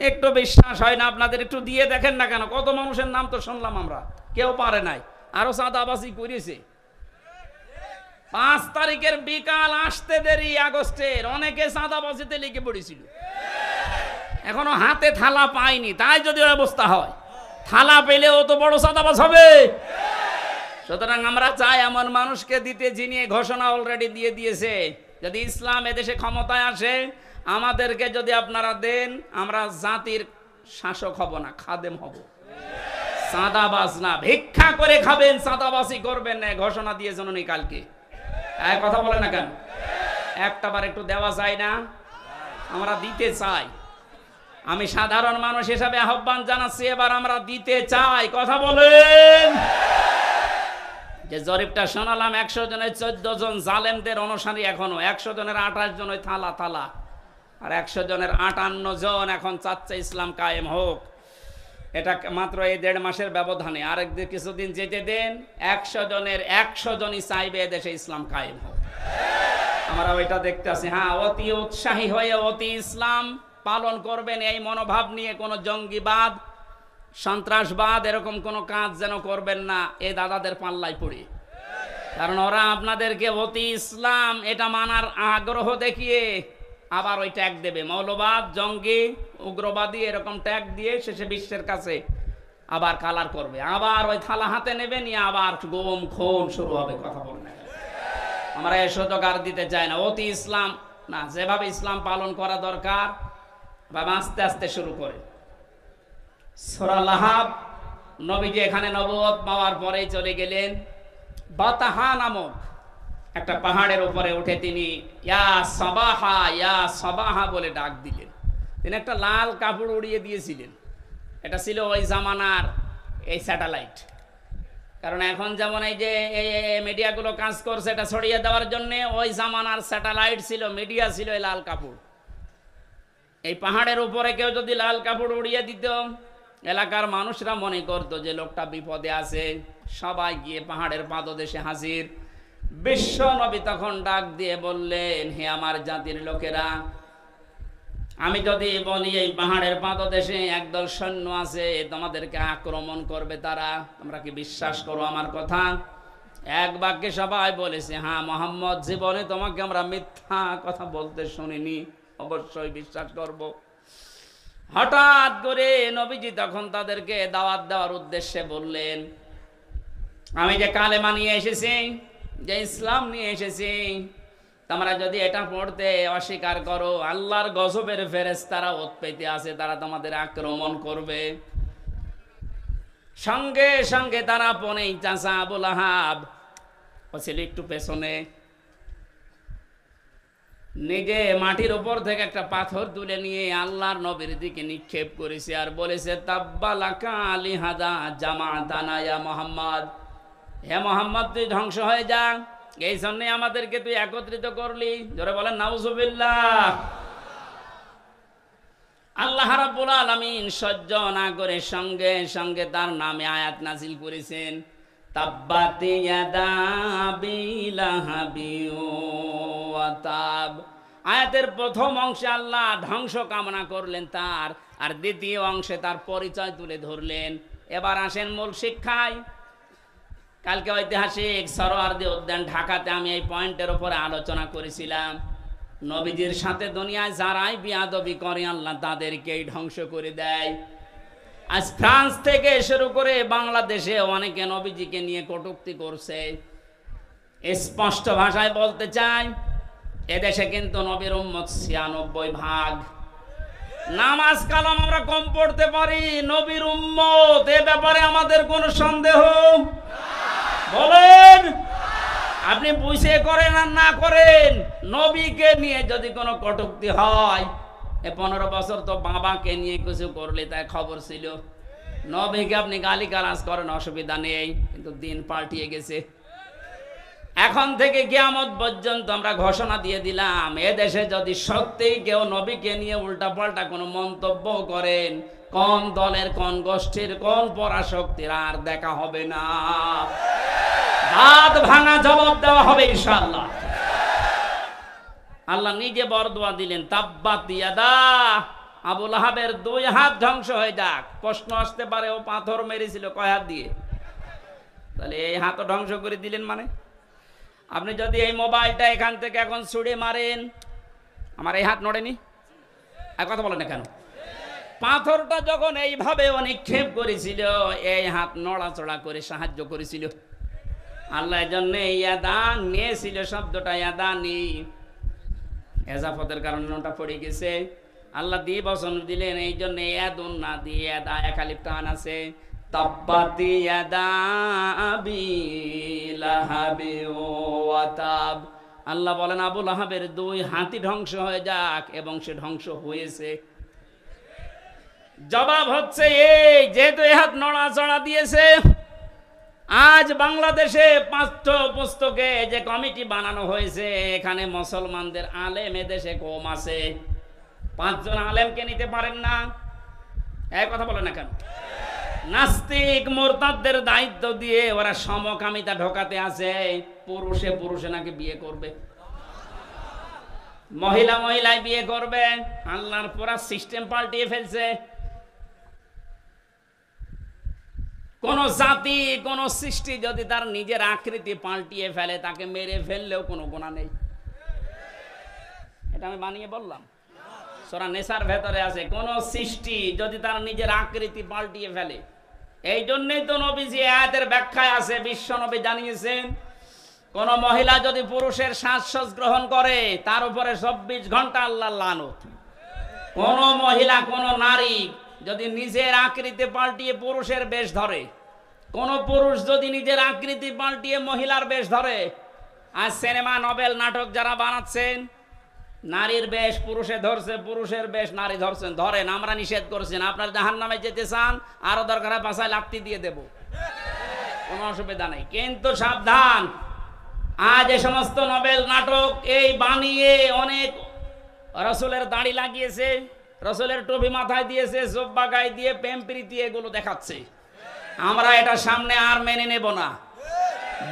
একটু বিশ্বাস হয় না আপনাদের? একটু দিয়ে দেখেন না কেন? কত মানুষের নাম তো শুনলাম আমরা, কেউ পারে নাই, আরো চাঁদাবাজি করেছে। 5 তারিখের বিকাল আসতে দেরি, আগস্টের অনেকে চাঁদাবাজিতে লেগে পড়েছিল, এখনো হাতে থালা পায়নি। তাই যদি অবস্থা হয়, থালা পেলেও তো বড় চাঁদাবাজ হবে। সুতরাং আমরা চাই এমন মানুষকে দিতে যিনি ঘোষণা অলরেডি দিয়ে দিয়েছে, যদি ইসলাম এদেশে ক্ষমতায় আসে আমাদেরকে যদি আপনারা দেন, আমরা জাতির শাসক হব না, খাদেম হব। চাঁদাবাজ না, ভিক্ষা করে খাবেন, চাঁদাবাজি করবেন না, ঘোষণা দিয়েছেন উনি কালকে। কথা বলে না কেন? একটাবার একটু দেওয়া যায় না? আমরা দিতে চাই। আমি সাধারণ মানুষ হিসাবে আহ্বান জানাচ্ছি, এবার আমরা দিতে চাই। কথা বলেন। যে জরিপটা শোনালাম, 100 জনের 14 জন জালেমদের অনুসারী, এখনো 100 জনের 28 জন ওই থালা থালা, আর 100 জনের 58 জন এখন চাচ্ছে ইসলাম কায়েম হোক। এটা মাত্র এই 1.5 মাসের ব্যবধানে। আরেকদিন কিছুদিন যেতে দেন, 100 জনের 100 জনই চাইবে এদেশে ইসলাম কায়েম হোক। আমরা ওইটা দেখতে আছি। হ্যাঁ, অতি উৎসাহী হয়ে অতি ইসলাম পালন করবেন, এই মনোভাব নিয়ে কোনো জঙ্গিবাদ, সন্ত্রাসবাদ এরকম কোনো কাজ যেন করবেন না এই দাদাদের পাল্লায় পড়ে। কারণ ওরা আপনাদেরকে অতি ইসলাম এটা মানার আগ্রহ দেখিয়ে আবার ওই ট্যাগ দেবে, মৌলবাদ, জঙ্গি, উগ্রবাদী এরকম ট্যাগ দিয়ে শেষে বিশ্বের কাছে আবার কালার করবে। আবার ওই থালা হাতে নেবে, নিয়ে আবার গোম খুন শুরু হবে। কথা বলবে না। আমরা এ সুযোগ আর দিতে চাই না। অতি ইসলাম না, যেভাবে ইসলাম পালন করা দরকার বাবা আস্তে আস্তে শুরু করে। সূরা লাহাব, নবীজি এখানে নবুয়ত পাওয়ার পরেই চলে গেলেন বাতাহা নামক একটা পাহাড়ের উপরে উঠে তিনি ইয়া সাবাহা, ইয়া সাবাহা বলে ডাক দিলেন। তিনি একটা লাল কাপড় উড়িয়ে দিয়েছিলেন। এটা ছিল ওই জামানার এই স্যাটেলাইট। কারণ এখন যেমন এই যে এই মিডিয়াগুলো কাজ করছে এটা ছড়িয়ে দেওয়ার জন্য, ওই জামানার স্যাটেলাইট ছিল, মিডিয়া ছিল এই লাল কাপড়। এই পাহাড়ের উপরে কেউ যদি লাল কাপড় উড়িয়ে দিত, এলাকার মানুষরা মনে করতো যে লোকটা বিপদে আছে, সবাই গিয়ে পাহাড়ের পাদদেশে হাজির। বিশ্ব নবী তখন ডাক দিয়ে বললেন, হে আমার জাতির লোকেরা, আমি যদি বলি এই পাহাড়ের পাদদেশে একদল সৈন্য আছে, তোমাদেরকে আক্রমণ করবে তারা, তোমরা কি বিশ্বাস করো আমার কথা? এক বাক্যে সবাই বলেছে, হ্যাঁ মুহাম্মদ, জীবনে তোমাকে আমরা মিথ্যা কথা বলতে শুনিনি, অবশ্যই বিশ্বাস করব। হঠাৎ করে নবীজি তখন তাদেরকে দাওয়াত দেওয়ার উদ্দেশ্যে বললেন, আমি যে কালেমা নিয়ে এসেছি, যে ইসলাম নিয়ে এসেছি, তোমরা যদি এটা পড়তে অস্বীকার করো, আল্লাহর গজবের ফেরেশতারা উৎপেতে আছে, তারা তোমাদের আক্রমণ করবে। সঙ্গে সঙ্গে তারা পনেই চাচা আবু লাহাব ও ছিল একটু পেছনে, নিজে মাটির উপর থেকে একটা পাথর তুলে নিয়ে আল্লাহর নবীর দিকে নিক্ষেপ করেছে আর বলেছে, তাব্বালাকা লিহাদা জামাতানা ইয়া মুহাম্মদ, হে মুহাম্মদ তুই ধ্বংস হয়ে যা, এই জন্যই আমাদেরকে তুই একত্রিত করলি। জোরে বলেন নাউজুবিল্লাহ। আল্লাহ রাব্বুল আলামিন সহ্য না করে সঙ্গে সঙ্গে তার নামে আয়াত নাজিল করেছেন, তাব্বাত ইয়াদা আবি লাহাবি ওয়া তাব। আয়াতের প্রথম অংশে আল্লাহ ধ্বংস কামনা করলেন তার, আর দ্বিতীয় অংশে তার পরিচয় তুলে ধরলেন। এবার আসেন মূল শিক্ষায়। কালকে ঐতিহাসিক সরোয়ার্দী উদ্যান ঢাকাতে আমি এই পয়েন্টের উপরে আলোচনা করেছিলাম, নবীজির সাথে দুনিয়ায় যারাই বিয়াদবি করে আল্লাহ তাদেরকেই ধ্বংস করে দেয়। আজ ফ্রান্স থেকে শুরু করে বাংলাদেশে অনেকে নবীজিকে নিয়ে কটূক্তি করছে। স্পষ্ট ভাষায় বলতে চাই, এদেশে কিন্তু নবীর উম্মত 96%। নামাজ কালাম আমরা কম পড়তে পারি, নবীর উম্মত এ ব্যাপারে আমাদের কোনো সন্দেহ বলেন? আপনি বুঝে করেন আর না করেন, নবীকে নিয়ে যদি কোনো কটূক্তি হয়, 15 বছর তো বাবাকে নিয়ে কিছু করলে তাই খবর ছিল। নবীকে আপনি গালিগালাজ করেন, অসুবিধা নেই, কিন্তু দিন পাল্টিয়ে গেছে। এখন থেকে কিয়ামত পর্যন্ত আমরা ঘোষণা দিয়ে দিলাম, এদেশে যদি সত্যিই কেউ নবীকে নিয়ে উল্টাপাল্টা কোনো মন্তব্য করেন, কোন দলের, কোন গোষ্ঠীর, কোন পরাশক্তির আর দেখা হবে না, দাঁত ভাঙা জবাব দেওয়া হবে ইনশাআল্লাহ। আল্লাহ নিজে বরদোয়া দিলেন, তাব্বাত ইয়াদা, আবু লাহাবের 2 হাত ধ্বংস হয়ে যাক। প্রশ্ন আসতে পারে, ও পাথর মেরেছিল কয় হাত দিয়ে? তাহলে এই হাতও ধ্বংস করে দিলেন মানে? আপনি যদি এই মোবাইলটা এখান থেকে এখন ছুড়ে মারেন, আমার এই হাত নড়েনি? আর কথা বলেন না কেন? পাথরটা যখন এইভাবে নিক্ষেপ করেছিল, এই হাত নড়াচড়া করে সাহায্য করেছিল। আল্লাহ জন্য ইয়াদান নিয়েছিল, শব্দটা ইয়াদানি এজাফতের কারণে ওটা পড়ে গেছে। আল্লাহ দিয়ে বচন দিলেন, এই জন্য ইয়াদুন না দিয়ে ইয়াদা একালিপ টান আছে। তাব্বাতি ইয়াদা আবি লাহাবি ওয়া তাব। আল্লাহ বলেন আবু লাহাবের দুই হাতি ধ্বংস হয়ে যাক, এবং সে ধ্বংস হয়েছে। জবাব হচ্ছে এই, যেহেতু এই হাত নড়াচড়া দিয়েছে, আজ বাংলাদেশে পাঠ্য পুস্তকে যে কমিটি বানানো হয়েছে, এখানে মুসলমানদের আলেম এদেশে কম আছে। 5 জন আলেমকে নিতে পারেন না, এক কথা বলে না কেন? নাস্তিক মুরতাদদের দায়িত্ব দিয়ে ওরা সমকামিতা ঢোকাতে আছে। পুরুষে পুরুষে নাকি বিয়ে করবে, মহিলা মহিলায় বিয়ে করবে। আল্লাহর পুরা সিস্টেম পাল্টিয়ে ফেলছে। কোন জাতি, কোন সৃষ্টি যদি তার নিজের আকৃতি পাল্টিয়ে ফেলে, তাকে মেরে ফেললেও কোনো গুনাহ নেই। এটা আমি বানিয়ে বললাম, সূরা নেসার ভেতরে আছে। কোন সৃষ্টি যদি তার নিজের আকৃতি পাল্টিয়ে ফেলে, এই জন্যই তো নবীজি আয়াতের ব্যাখ্যায় আছে, বিশ্ব নবী জানিয়েছেন, কোন মহিলা যদি পুরুষের সাজসজ্জ গ্রহণ করে, তার উপরে 24 ঘন্টা আল্লাহর লানত। কোন মহিলা, কোন নারী যদি নিজের আকৃতি পাল্টিয়ে পুরুষের বেশ ধরে, কোন পুরুষ যদি নিজের আকৃতি পাল্টিয়ে মহিলার বেশ ধরে, আর সিনেমা, নোবেল, নাটক যারা বানাচ্ছেন, নারীর বেশ পুরুষে ধরছে, পুরুষের বেশ নারী ধরছেন, ধরেন, আমরা নিষেধ করছেন। আপনার জাহান্নামে যেতে চান, আরো দরকার হয় পাছায় লাথি দিয়ে দেব, কোনো অসুবিধা নেই। কিন্তু সাবধান, আজ এ সমস্ত নোবেল নাটক এই বানিয়ে অনেক রসুলের দাড়ি লাগিয়েছে, রসুলের টুপি মাথায় দিয়েছে, জোব্বা গায়ে দিয়ে, প্রেম প্রীতি এগুলো দেখাচ্ছে। আমরা এটা সামনে আর মেনে নেব না।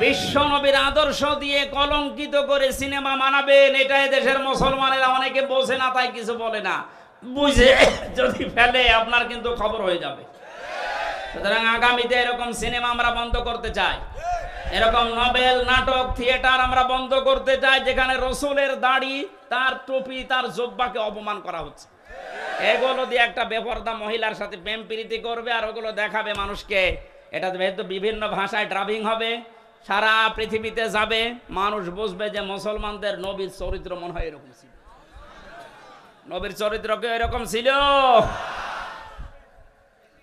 বিশ্ব নবীর আদর্শ দিয়ে কলঙ্কিত করে সিনেমা বানাবেন, এটা দেশের মুসলমানেরা অনেকে বোঝে না, তাই কিছু বলে না। বুঝে যদি ফেলে, আপনার কিন্তু খবর হয়ে যাবে। সুতরাং আগামীতে এরকম সিনেমা আমরা বন্ধ করতে চাই, এরকম নোবেল, নাটক, থিয়েটার আমরা বন্ধ করতে চাই, যেখানে রসুলের দাড়ি, তার টুপি, তার জোব্বাকে অপমান করা হচ্ছে। এগুলো দিয়ে একটা বেপরদা মহিলার সাথে প্রেম প্রীতি করবে, আর ওগুলো দেখাবে মানুষকে। এটা যেহেতু বিভিন্ন ভাষায় ড্রাবিং হবে, সারা পৃথিবীতে যাবে, মানুষ বুঝবে যে মুসলমানদের নবীর চরিত্র মনে হয় এরকম ছিল। নবীর চরিত্র কি এরকম ছিল?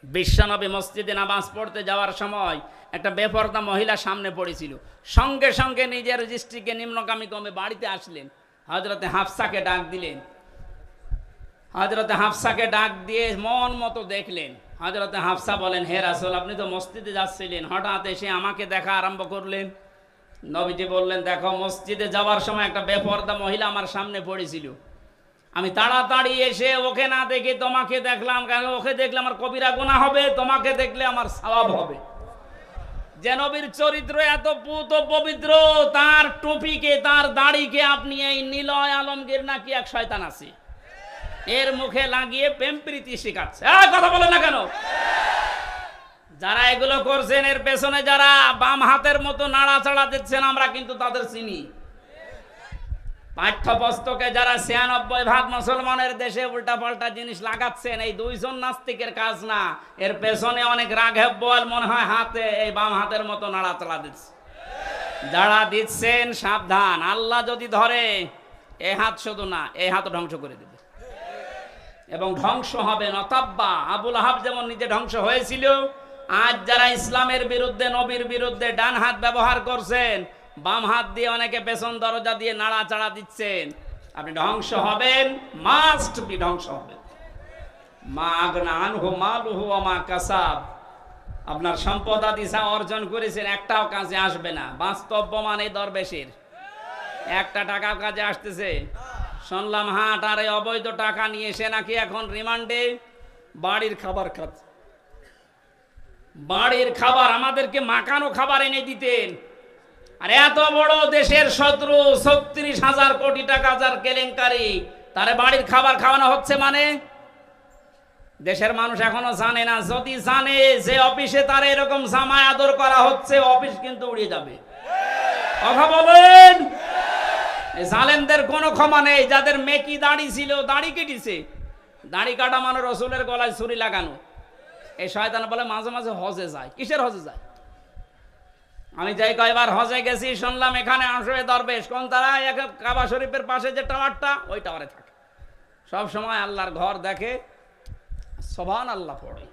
বিশ্বনবী মসজিদে নামাজ পড়তে যাওয়ার সময় একটা বেপরদা মহিলা সামনে পড়েছিল, সঙ্গে সঙ্গে নিজের দৃষ্টিকে নিম্নগামী কমে বাড়িতে আসলেন, হযরতে হাফসাকে ডাক দিলেন। হযরতে হাফসাকে ডাক দিয়ে মন মতো দেখলেন। হযরতে হাফসা বলেন, হে রাসূল, আপনি তো মসজিদে যাচ্ছিলেন, হঠাৎ এসে আমাকে দেখা আরম্ভ করলেন। নবীজি বললেন, দেখো, মসজিদে যাওয়ার সময় একটা বেপরদা মহিলা আমার সামনে পড়েছিল, আমি তাড়াতাড়ি এসে ওকে না দেখে তোমাকে দেখলাম, কারণ ওকে দেখলে আমার কবিরা গুনাহ হবে, তোমাকে দেখলে আমার সওয়াব হবে। যে নবীর চরিত্র এত পুত পবিত্র, তার টুপিকে, তার দাড়িকে আপনি এই নিলয় আলমগীর নাকি এক শয়তান আছে, এর মুখে লাগিয়ে প্রেম প্রীতি শেখাচ্ছে। কথা বলে না কেন? যারা এগুলো করছেন, এর পেছনে যারা বাম হাতের মতো নাড়াচাড়া দিচ্ছেন, আমরা কিন্তু তাদের চিনি। পাঠ্যপুস্তকে যারা ৯৬% মুসলমানের দেশে উল্টাপাল্টা জিনিস লাগাচ্ছেন, এই 2 জন নাস্তিকের কাজ না, এর পেছনে অনেক রাঘব বল মনে হয় হাতে, এই বাম হাতের মতো নাড়াচাড়া দিচ্ছে। যারা দিচ্ছেন সাবধান, আল্লাহ যদি ধরে, এই হাত শুধু না, এই হাত ধ্বংস করে দেবে, এবং ধ্বংস হবে নতাব্বা। আবু লাহাব যেমন নিজে ধ্বংস হয়েছিল, আজ যারা ইসলামের বিরুদ্ধে, নবীর বিরুদ্ধে ডান হাত ব্যবহার করছেন, বাম হাত দিয়ে অনেকে পেছন দরজা দিয়ে নাড়াচাড়া দিচ্ছেন, আপনি ধ্বংস হবেন, মাস্ট বি ধ্বংস হবেন। মা আগনা আনহু মালুহু ওয়া মা কাসাব, আপনার সম্পদ আদি যা অর্জন করেছেন একটাও কাজে আসবে না। বাস্তব প্রমাণ এই দরবেশের, একটা টাকা কাজে আসতেছে। শুনলাম হাট আর এই অবৈধ টাকা নিয়ে সে নাকি এখন রিমান্ডে, বাড়ির খাবার খাচ্ছে। বাড়ির খাবার, আমাদেরকে মাখানো খাবার এনে দিতেন, আর এত বড় দেশের শত্রু, ৩৬,০০০ কোটি টাকা যার কেলেঙ্কারি, তারে বাড়ির খাবার খাওয়ানো হচ্ছে। মানে দেশের মানুষ এখনো জানে না। যদি জানে যে অফিসে তার এরকম জামাই আদর করা হচ্ছে, অফিস কিন্তু উড়িয়ে যাবে। কথা বলেন, জালেমদের কোনো ক্ষমা নেই। যাদের মেকি দাড়ি ছিল, দাড়ি কেটেছে, দাড়ি কাটা মানে রসুলের গলায় ছুরি লাগানো। এই শয়তান বলে মাঝে মাঝে হজে যায়। কিসের হজে যায়? আমি যাই কয়বার হজে গেছি, শুনলাম এখানে আসবে দরবেশ, কোন তারা, কাবা শরীফের পাশে যে টাওয়ারটা, ওই টাওয়ারে থাকে, সব সময় আল্লাহর ঘর দেখে, সুবহানাল্লাহ পড়ে।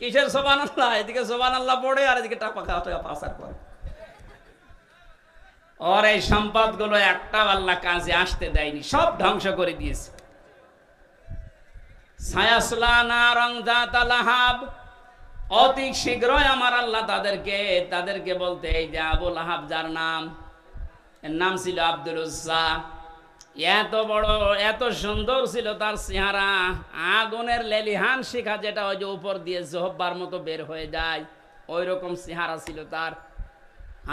কিসের সুবহানাল্লাহ? এদিকে সুবহানাল্লাহ পড়ে আর এদিকে টাকা খাওয়া পাচার করে। ওর এই সম্পদ গুলো একটা আল্লাহ কাজে আসতে দেয়নি, সব ধ্বংস করে দিয়েছে। সায়াসলা নারং যাতা লাহাব, অতি শীঘ্রই আমার আল্লাহ তাদেরকে বলতে, এই যে আবু লাহাব যার নাম, এর নাম ছিল আব্দুল উজ্জা, এত বড় এত সুন্দর ছিল তার চেহারা, আগুনের লেলিহান শিখা যেটা ওই যে উপর দিয়ে জোহব্বার মতো বের হয়ে যায়, ওই রকম চেহারা ছিল তার।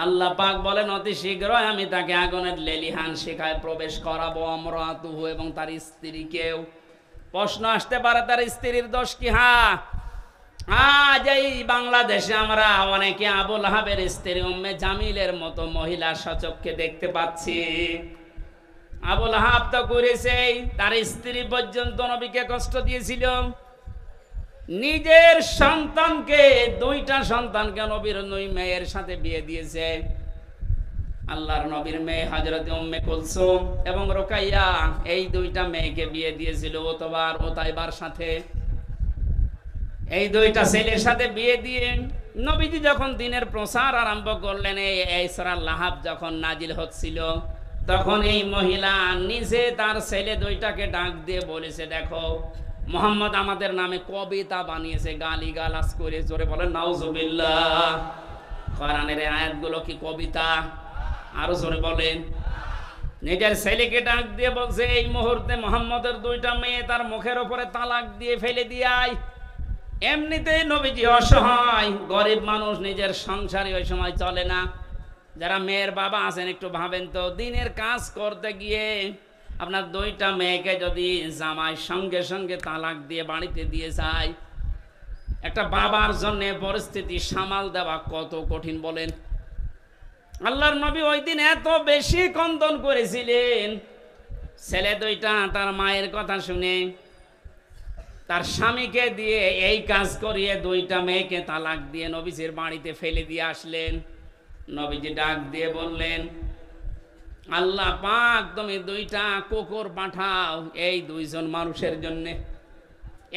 আল্লাহ পাক বলেন অতি শীঘ্রই আমি তাকে আগুনের লেলিহান শিখায় প্রবেশ করাবো, আমরাতুহু, এবং তার স্ত্রীকেও। প্রশ্ন আসতে পারে তার স্ত্রীর দোষ কি? আজ এই বাংলাদেশে আমরা অনেকে আবু লাহাবের স্ত্রী উম্মে জামিলের মতো মহিলা সচক্ষে দেখতে পাচ্ছি। আবু লাহাব তো করেছে, তার স্ত্রী পর্যন্ত নবীকে কষ্ট দিয়েছিল। নিজের সন্তানকে, দুইটা সন্তানকে নবীর দুই মেয়ের সাথে বিয়ে দিয়েছে। আল্লাহর নবীর মেয়ে হযরত উম্মে কুলসুম এবং রুকাইয়া, এই দুইটা মেয়েকে বিয়ে দিয়েছিল ওতবার ওতাইবার সাথে। এই দুইটা ছেলের সাথে বিয়ে দিয়ে নবীজি যখন দিনের প্রচার আরম্ভ করলেন, এই সূরা লাহাব যখন নাজিল হচ্ছিল, তখন এই মহিলা নিজে তার ছেলে দুইটাকে ডাক দিয়ে বলেছে, দেখো মুহাম্মদ আমাদের নামে কবিতা বানিয়েছে, গালিগালাজ করে। জোরে বলেন নাউজুবিল্লাহ। কোরআনের আয়াতগুলো কি কবিতা? আরো জোরে বলেন। নিজের ছেলেকে ডাক দিয়ে বলছে, এই মুহূর্তে মুহাম্মদের দুইটা মেয়ে তার মুখের উপরে তালাক দিয়ে ফেলে দিয়াই। এমনিতেই নবীজি অসহায়, গরিব মানুষ, নিজের সংসারে ওই সময় চলে না। যারা মেয়ের বাবা আছেন একটু ভাবেন তো, দিনের কাজ করতে গিয়ে আপনার দুইটা মেয়েকে যদি জামাই সঙ্গে সঙ্গে তালাক দিয়ে বাড়িতে দিয়ে যায়, একটা বাবার জন্য পরিস্থিতি সামাল দেওয়া কত কঠিন বলেন। আল্লাহর নবী ওই দিন এত বেশি কন্দন করেছিলেন, ছেলে দুইটা তার মায়ের কথা শুনে তার স্বামীকে দিয়ে এই কাজ করিয়ে দুইটা মেয়েকে তালাক দিয়ে নবীজির বাড়িতে ফেলে দিয়ে আসলেন। নবীজি ডাক দিয়ে বললেন, আল্লাহ পাক তুমি দুইটা কুকুর পাঠাও এই দুইজন মানুষের জন্য।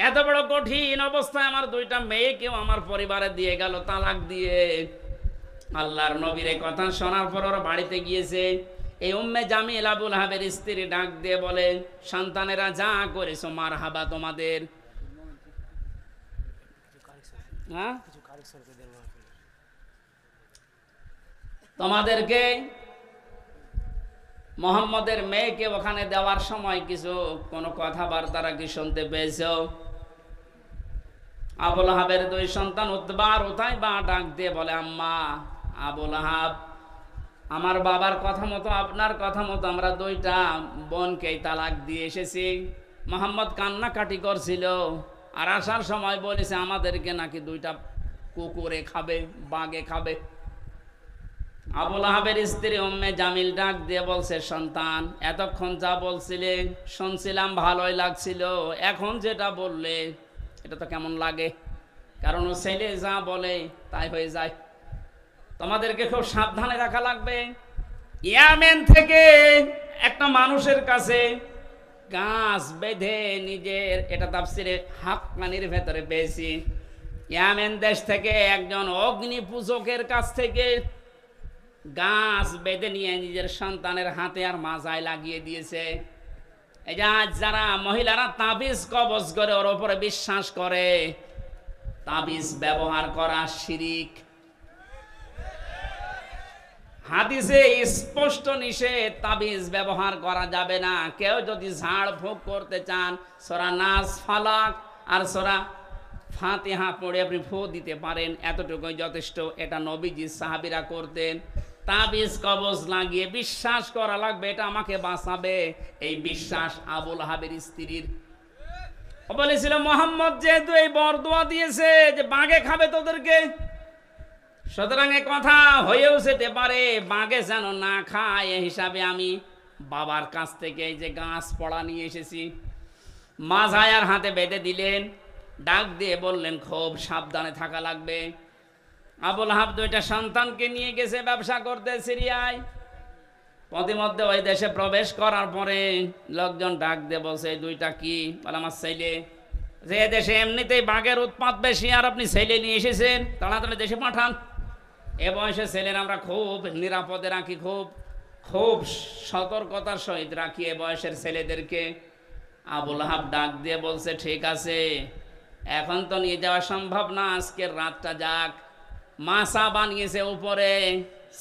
এত বড় কঠিন অবস্থায় আমার দুইটা মেয়েকেও আমার পরিবারে দিয়ে গেল তালাক দিয়ে। আল্লাহর নবীর এই কথা শোনার পর ওরা বাড়িতে গিয়েছে। এই উম্মে জামিল আবু লাহাবের স্ত্রী ডাক দিয়ে বলে, সন্তানেরা যা করেছো মারহাবা তোমাদের। তোমাদেরকে মুহাম্মদের মেয়েকে ওখানে দেওয়ার সময় কিছু কোনো কথাবার্তা কি শুনতে পেয়েছো? আবু লাহাবের দুই সন্তান উতবা আর উতাইবা ডাক দিয়ে বলে, আম্মা আবু লাহাব, আমার বাবার কথা মতো আপনার কথা মতো আমরা দুইটা বোনকে তালাক দিয়ে এসেছি। মুহাম্মদ কান্নাকাটি করছিল আর আসার সময় বলেছে আমাদেরকে নাকি দুইটা কুকুরে খাবে, বাঘে খাবে। আবু লাহাবের স্ত্রী উম্মে জামিল ডাক দিয়ে বলছে, সন্তান এতক্ষণ যা বলছিলে শুনছিলাম ভালোই লাগছিল, এখন যেটা বললে এটা তো কেমন লাগে? কারণ ও ছেলে যা বলে তাই হয়ে যায়। তোমাদেরকে খুব সাবধানে রাখা লাগবে। ইয়ামেন থেকে একটা মানুষের কাছে গাছ বেঁধে নিজের, এটা তাফসিরে হাক্কানির ভেতরে পেয়েছি, ইয়ামেন দেশ থেকে একজন অগ্নি পূজকের কাছ থেকে গাছ বেঁধে নিয়ে নিজের সন্তানের হাতে আর মাজায় লাগিয়ে দিয়েছে। এই যে আজ যারা মহিলারা তাবিজ কবজ করে ওর উপরে বিশ্বাস করে, তাবিজ ব্যবহার করা শিরিক। হাদিসে স্পষ্ট নিষেধ, তাবিজ ব্যবহার করা যাবে না। কেউ যদি ঝাড় ফুঁক করতে চান, সূরা নাস, ফালাক আর সূরা ফাতিহা পড়ে আপনি ফু দিতে পারেন, এতটুকুই যথেষ্ট। এটা নবীজি সাহাবীরা করতেন। তাবিজ কবজ লাগিয়ে বিশ্বাস করা লাগবে এটা আমাকে বাঁচাবে, এই বিশ্বাস আবু লাহাবের স্ত্রীর। বলেছিল মুহাম্মদ যেহেতু এই বরদোয়া দিয়েছে যে বাঘে খাবে তোদেরকে, সুতরাং এ কথা হয়েও যেতে পারে বাঘে যেন না খায়, এই হিসাবে আমি বাবার কাছ থেকে এই যে গাছ পড়া নিয়ে এসেছি। মাজায়ার হাতে বেঁধে দিলেন, ডাক দিয়ে বললেন খুব সাবধানে থাকা লাগবে। আবু লাহাব দুইটা সন্তানকে নিয়ে গেছে ব্যবসা করতে সিরিয়ায়। প্রতিমধ্যে ওই দেশে প্রবেশ করার পরে লোকজন ডাক দিয়ে বলছে, দুইটা কি? বলে আমার ছেলে। যে দেশে এমনিতেই বাঘের উৎপাত বেশি, আর আপনি ছেলে নিয়ে এসেছেন, তাড়াতাড়ি দেশে পাঠান। এ বয়সে ছেলের আমরা খুব নিরাপদে রাখি, খুব খুব সতর্কতার সহিত রাখি এ বয়সের ছেলেদেরকে। আবুল আহাব ডাক দিয়ে বলছে, ঠিক আছে, এখন তো নিয়ে যাওয়া সম্ভব না, আজকের রাতটা যাক। মাসা বানিয়েছে উপরে,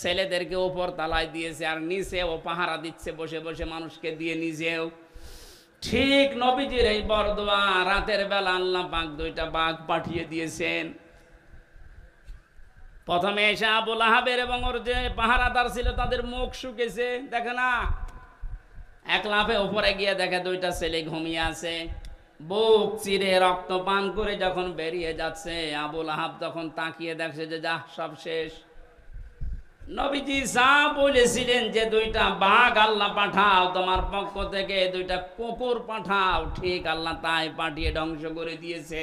ছেলেদেরকে উপর তালায় দিয়েছে, আর নিচে ও পাহারা দিচ্ছে বসে বসে মানুষকে দিয়ে, নিজেও। ঠিক নবীজির এই বরদোয়া, রাতের বেলা আল্লাহ পাক দুইটা বাঘ পাঠিয়ে দিয়েছেন। প্রথমে এসে আবুল আহাবের এবং ওর যে পাহারাদার ছিল তাদের মুখ শুকেছে, দেখে না, এক লাফে উপরে গিয়ে দেখে দুইটা ছেলে ঘুমিয়ে আছে। বুক চিরে রক্ত পান করে যখন বেরিয়ে যাচ্ছে, আবুল আহাব তখন তাকিয়ে দেখছে যে যা, সব শেষ। নবীজি যা বলেছিলেন যে দুইটা বাঘ আল্লাহ পাঠাও তোমার পক্ষ থেকে, দুইটা কুকুর পাঠাও, ঠিক আল্লাহ তাই পাঠিয়ে ধ্বংস করে দিয়েছে।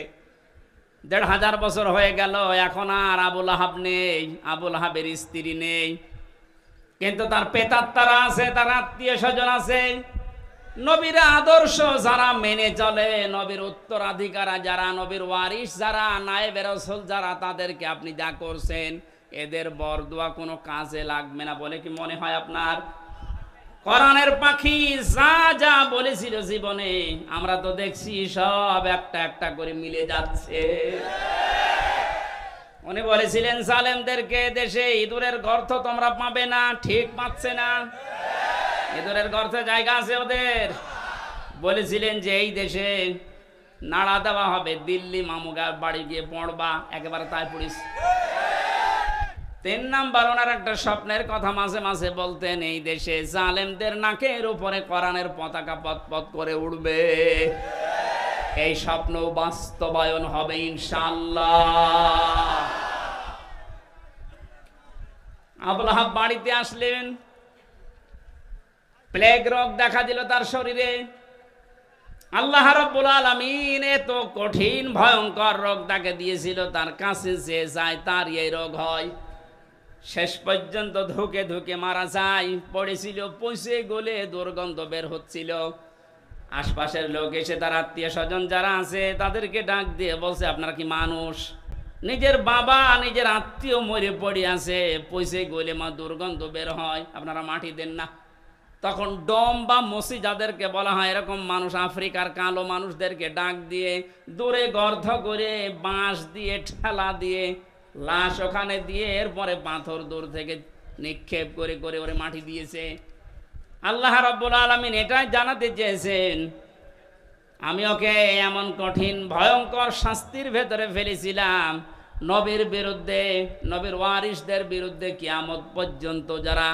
১৫০০ বছর হয়ে গেল, এখন আর আবুল আহাব নেই, আবুল আহাবের স্ত্রী নেই, কিন্তু তার পেতাত্তারা আছে, তার আত্মীয় স্বজন আছে। নবীর আদর্শ যারা মেনে চলে, নবীর উত্তরাধিকার যারা, নবীর ওয়ারিস যারা, নায়েবে রাসূল যারা, তাদেরকে আপনি যা করছেন, এদের বরদোয়া কোনো কাজে লাগবে না বলে কি মনে হয় আপনার? কোরআনের পাখি যা যা বলেছিল জীবনে, আমরা তো দেখছি সব একটা একটা করে মিলে যাচ্ছে। উনি বলেছিলেন জালেমদেরকে, দেশে ইঁদুরের গর্ত তোমরা পাবে না, ঠিক পাচ্ছে না? ইঁদুরের গর্তে জায়গা আছে ওদের। বলেছিলেন যে এই দেশে নাড়া দেওয়া হবে, দিল্লি মামুগার বাড়ি গিয়ে পড়বা, একেবারে তাই পড়িস। ৩ নাম্বার, ওনার একটা স্বপ্নের কথা মাঝে মাঝে বলতেন, এই দেশে জালেমদের নাকের উপরে কোরআনের পতাকা পতপত করে উড়বে। এই স্বপ্ন বাস্তবায়ন হবে ইনশাআল্লাহ। আবুল আহাব বাড়িতে আসলেন, প্লেগ রোগ দেখা দিল তার শরীরে। আল্লাহ রাব্বুল আলামিন এত কঠিন ভয়ঙ্কর রোগ তাকে দিয়েছিল, তার কাছে যে যায় তার এই রোগ হয়। শেষ পর্যন্ত ধুকে ধুকে মারা যায়, পড়েছিল, পচে গলে দুর্গন্ধ বের হচ্ছিল। আশপাশের লোক এসে, তার আত্মীয় স্বজন যারা আছে তাদেরকে ডাক দিয়ে বলছে, আপনারা কি মানুষ? নিজের বাবা, নিজের আত্মীয় মরে পড়ে আছে, পচে গলে মা দুর্গন্ধ বের হয়, আপনারা মাটি দেন না। তখন ডম বা মসি যাদেরকে বলা হয়, এরকম মানুষ, আফ্রিকার কালো মানুষদেরকে ডাক দিয়ে দূরে গর্ধ করে বাঁশ দিয়ে ঠেলা দিয়ে লাশ ওখানে দিয়ে, এরপরে পাথর দূর থেকে নিক্ষেপ করে করে ওরে মাটি দিয়েছে। আল্লাহ রাব্বুল আলামিন এটাই জানাতে চেয়েছেন, আমি ওকে এমন কঠিন ভয়ঙ্কর শাস্তির ভেতরে ফেলেছিলাম, নবীর বিরুদ্ধে, নবীর ওয়ারিসদের বিরুদ্ধে কিয়ামত পর্যন্ত যারা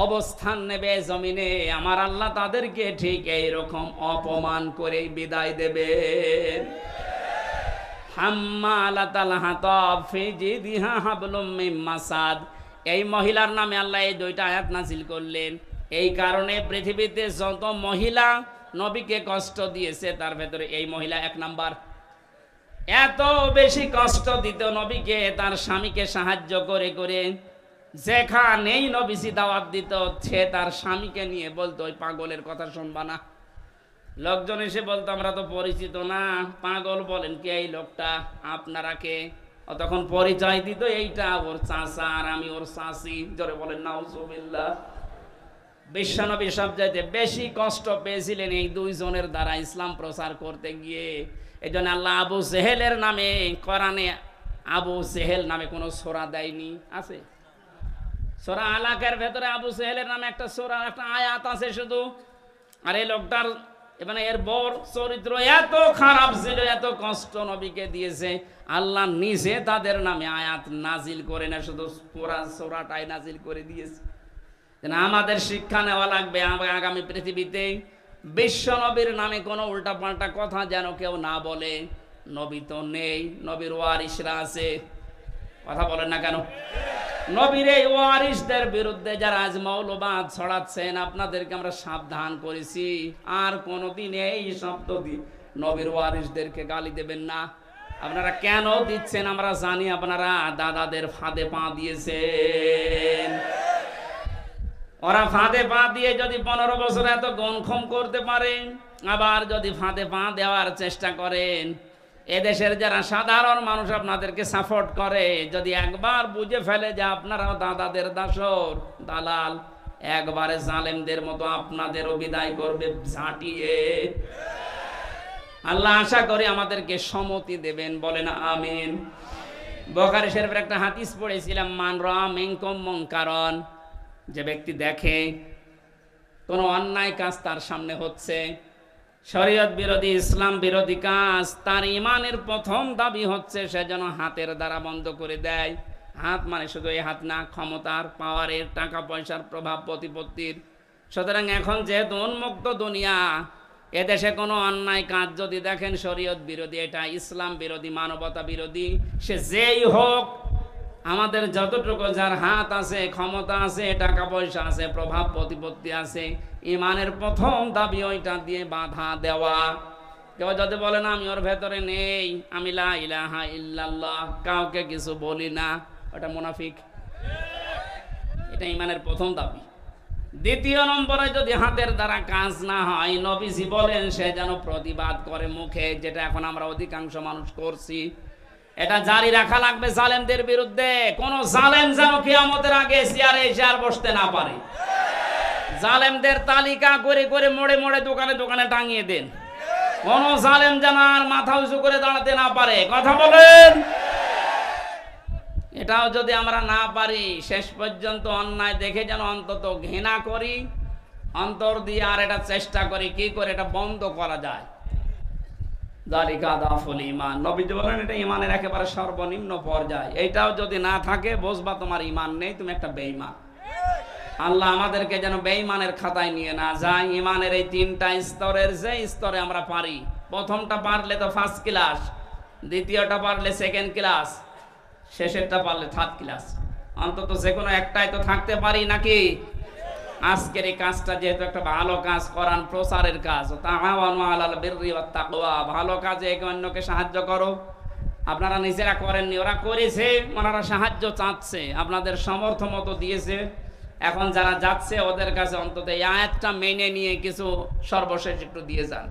অবস্থান নেবে জমিনে, আমার আল্লাহ তাদেরকে ঠিক এইরকম অপমান করে বিদায় দেবেন। হাম্মালাতাল হাতাব ফি জিদিহা হাবলুম মিন মাসাদ, এই মহিলার নামে আল্লাহ এই 2টা আয়াত নাযিল করলেন। এই কারণে পৃথিবীতে যত মহিলা নবীকে কষ্ট দিয়েছে, তার ভেতরে এই মহিলা 1 নাম্বার। এত বেশি কষ্ট দিত নবীকে, তার স্বামীকে সাহায্য করে করে, যেখানেই নবীজি দাওয়াত দিত, সে তার স্বামীকে নিয়ে বলতো, ওই পাগলের কথা শুনবা না। লোকজন এসে বলতো, আমরা তো পরিচিত না, পাগল বলেন কি এই লোকটা, আপনারা কে? তখন পরিচয় দিত, এইটা ওর চাচা আর আমি ওর চাচি। জোরে বলেন নাউজুবিল্লাহ। বিশ্বনবী সবচাইতে বেশি কষ্ট পেয়েছিলেন এই 2 জনের দ্বারা ইসলাম প্রচার করতে গিয়ে। এই জন্য আল্লাহ আবু জেহেলের নামে কোরআনে আবু জেহেল নামে কোনো সূরা দেয়নি। আছে সূরা আলাকের ভেতরে আবু জেহেলের নামে একটা সূরা, একটা আয়াত আছে শুধু। আর এই লোকটার, মানে এর বর চরিত্র এত খারাপ ছিল, এত কষ্ট নবীকে দিয়েছে, আল্লাহ নিজে তাদের নামে আয়াত নাজিল করে না, শুধু পুরা সূরাটাই নাজিল করে দিয়েছে। আমাদের শিক্ষা নেওয়া লাগবে, আগামী পৃথিবীতে বিশ্ব নবীর নামে কোনো উল্টাপাল্টা কথা যেন কেউ না বলে। নবী তো নেই, নবীর ওয়ারিসরা আছে। কথা বলেন না কেন? নবীর এই ওয়ারিসদের বিরুদ্ধে যারা আজ মৌলবাদ ছড়াচ্ছেন, আপনাদেরকে আমরা সাবধান করেছি, আর কোনোদিন এই শব্দ দিয়ে নবীর ওয়ারিসদেরকে গালি দেবেন না। আপনারা কেন দিচ্ছেন আমরা জানি, আপনারা দাদাদের ফাঁদে পা দিয়েছেন। ওরা ফাঁদে পা দিয়ে যদি 15 বছর এত গণক্ষম করতে পারেন, আবার যদি ফাঁদে পা দেওয়ার চেষ্টা করেন, এদেশের যারা সাধারণ মানুষ আপনাদেরকে সাপোর্ট করে, যদি একবার বুঝে ফেলে যে আপনারাও দাদাদের দাসর দালাল, একবারে জালেমদের মতো আপনাদেরও বিদায় করবে ঝাঁটিয়ে। আল্লাহ আশা করি আমাদেরকে সম্মতি দেবেন, বলেন আমিন। বুখারী শরীফের একটা হাদিস পড়েছিলাম, মান রাআ মিনকুম মুনকারান, যে ব্যক্তি দেখে কোনো অন্যায় কাজ তার সামনে হচ্ছে, শরীয়ত বিরোধী ইসলাম বিরোধী কাজ, তার ইমানের প্রথম দাবি হচ্ছে সে যেন হাতের দ্বারা বন্ধ করে দেয়। হাত মানে শুধু এই হাত না, ক্ষমতার, পাওয়ারের, টাকা পয়সার প্রভাব প্রতিপত্তির। সুতরাং এখন যেহেতু উন্মুক্ত দুনিয়া, এদেশে কোনো অন্যায় কাজ যদি দেখেন শরীয়ত বিরোধী, এটা ইসলাম বিরোধী, মানবতা বিরোধী, সে যেই হোক, আমাদের যতটুকু যার হাত আছে, ক্ষমতা আছে, টাকা পয়সা আছে, প্রভাব প্রতিপত্তি আছে, ইমানের প্রথম দাবি ওইটা দিয়ে বাধা দেওয়া। কেউ যদি বলে না আমি ওর ভেতরে নেই, আমি লা ইলাহা ইল্লাল্লাহ, কাউকে কিছু বলি না, ওটা মুনাফিক। এটা ইমানের প্রথম দাবি। দ্বিতীয় নম্বরে যদি হাতের দ্বারা কাজ না হয়, নবীজি বলেন সে যেন প্রতিবাদ করে মুখে, যেটা এখন আমরা অধিকাংশ মানুষ করছি। এটা জারি রাখা লাগবে জালেমদের বিরুদ্ধে। কোন জালেম যেন কিয়ামতের আগে চেয়ারে এসে আর বসতে না পারে। জালেমদের তালিকা করে করে মোড়ে মোড়ে দোকানে দোকানে টাঙিয়ে দেন। কোন জালেম যেন আর মাথা উঁচু করে দাঁড়াতে না পারে। কথা বলেন। এটাও যদি আমরা না পারি, শেষ পর্যন্ত অন্যায় দেখে যেন অন্তত ঘৃণা করি অন্তর দিয়ে, আর এটা চেষ্টা করি কি করে এটা বন্ধ করা যায়। যালিকা দাফুল ঈমান, নবীজি বলেন এটা ঈমানের একেবারে সর্বনিম্ন পর্যায়। এইটাও যদি না থাকে, বুঝবা তোমার ঈমান নেই, তুমি একটা বেঈমান। আল্লাহ আমাদেরকে যেন বেঈমানের খাতায় নিয়ে না যায়। ঈমানের এই তিনটা স্তরের যে স্তরে আমরা পারি, প্রথমটা পারলে তো ফার্স্ট ক্লাস, দ্বিতীয়টা পারলে সেকেন্ড ক্লাস, শেষেরটা পারলে থার্ড ক্লাস। অন্তত যে কোনো একটাই তো থাকতে পারি নাকি? আজকের এই কাজটা যেহেতু একটা ভালো কাজ, কোরআন প্রচারের কাজ, তাআওয়ানু আলাল বিররি ওয়াত তাকওয়া, ভালো কাজে একে অন্যকে সাহায্য করো। আপনারা নিজেরা করেননি, ওরা করেছে, ওনারা সাহায্য চাচ্ছে, আপনাদের সমর্থ মতো দিয়েছে। এখন যারা যাচ্ছে ওদের কাছে অন্তত এই আয়াতটা মেনে নিয়ে কিছু সর্বশেষ একটু দিয়ে যান।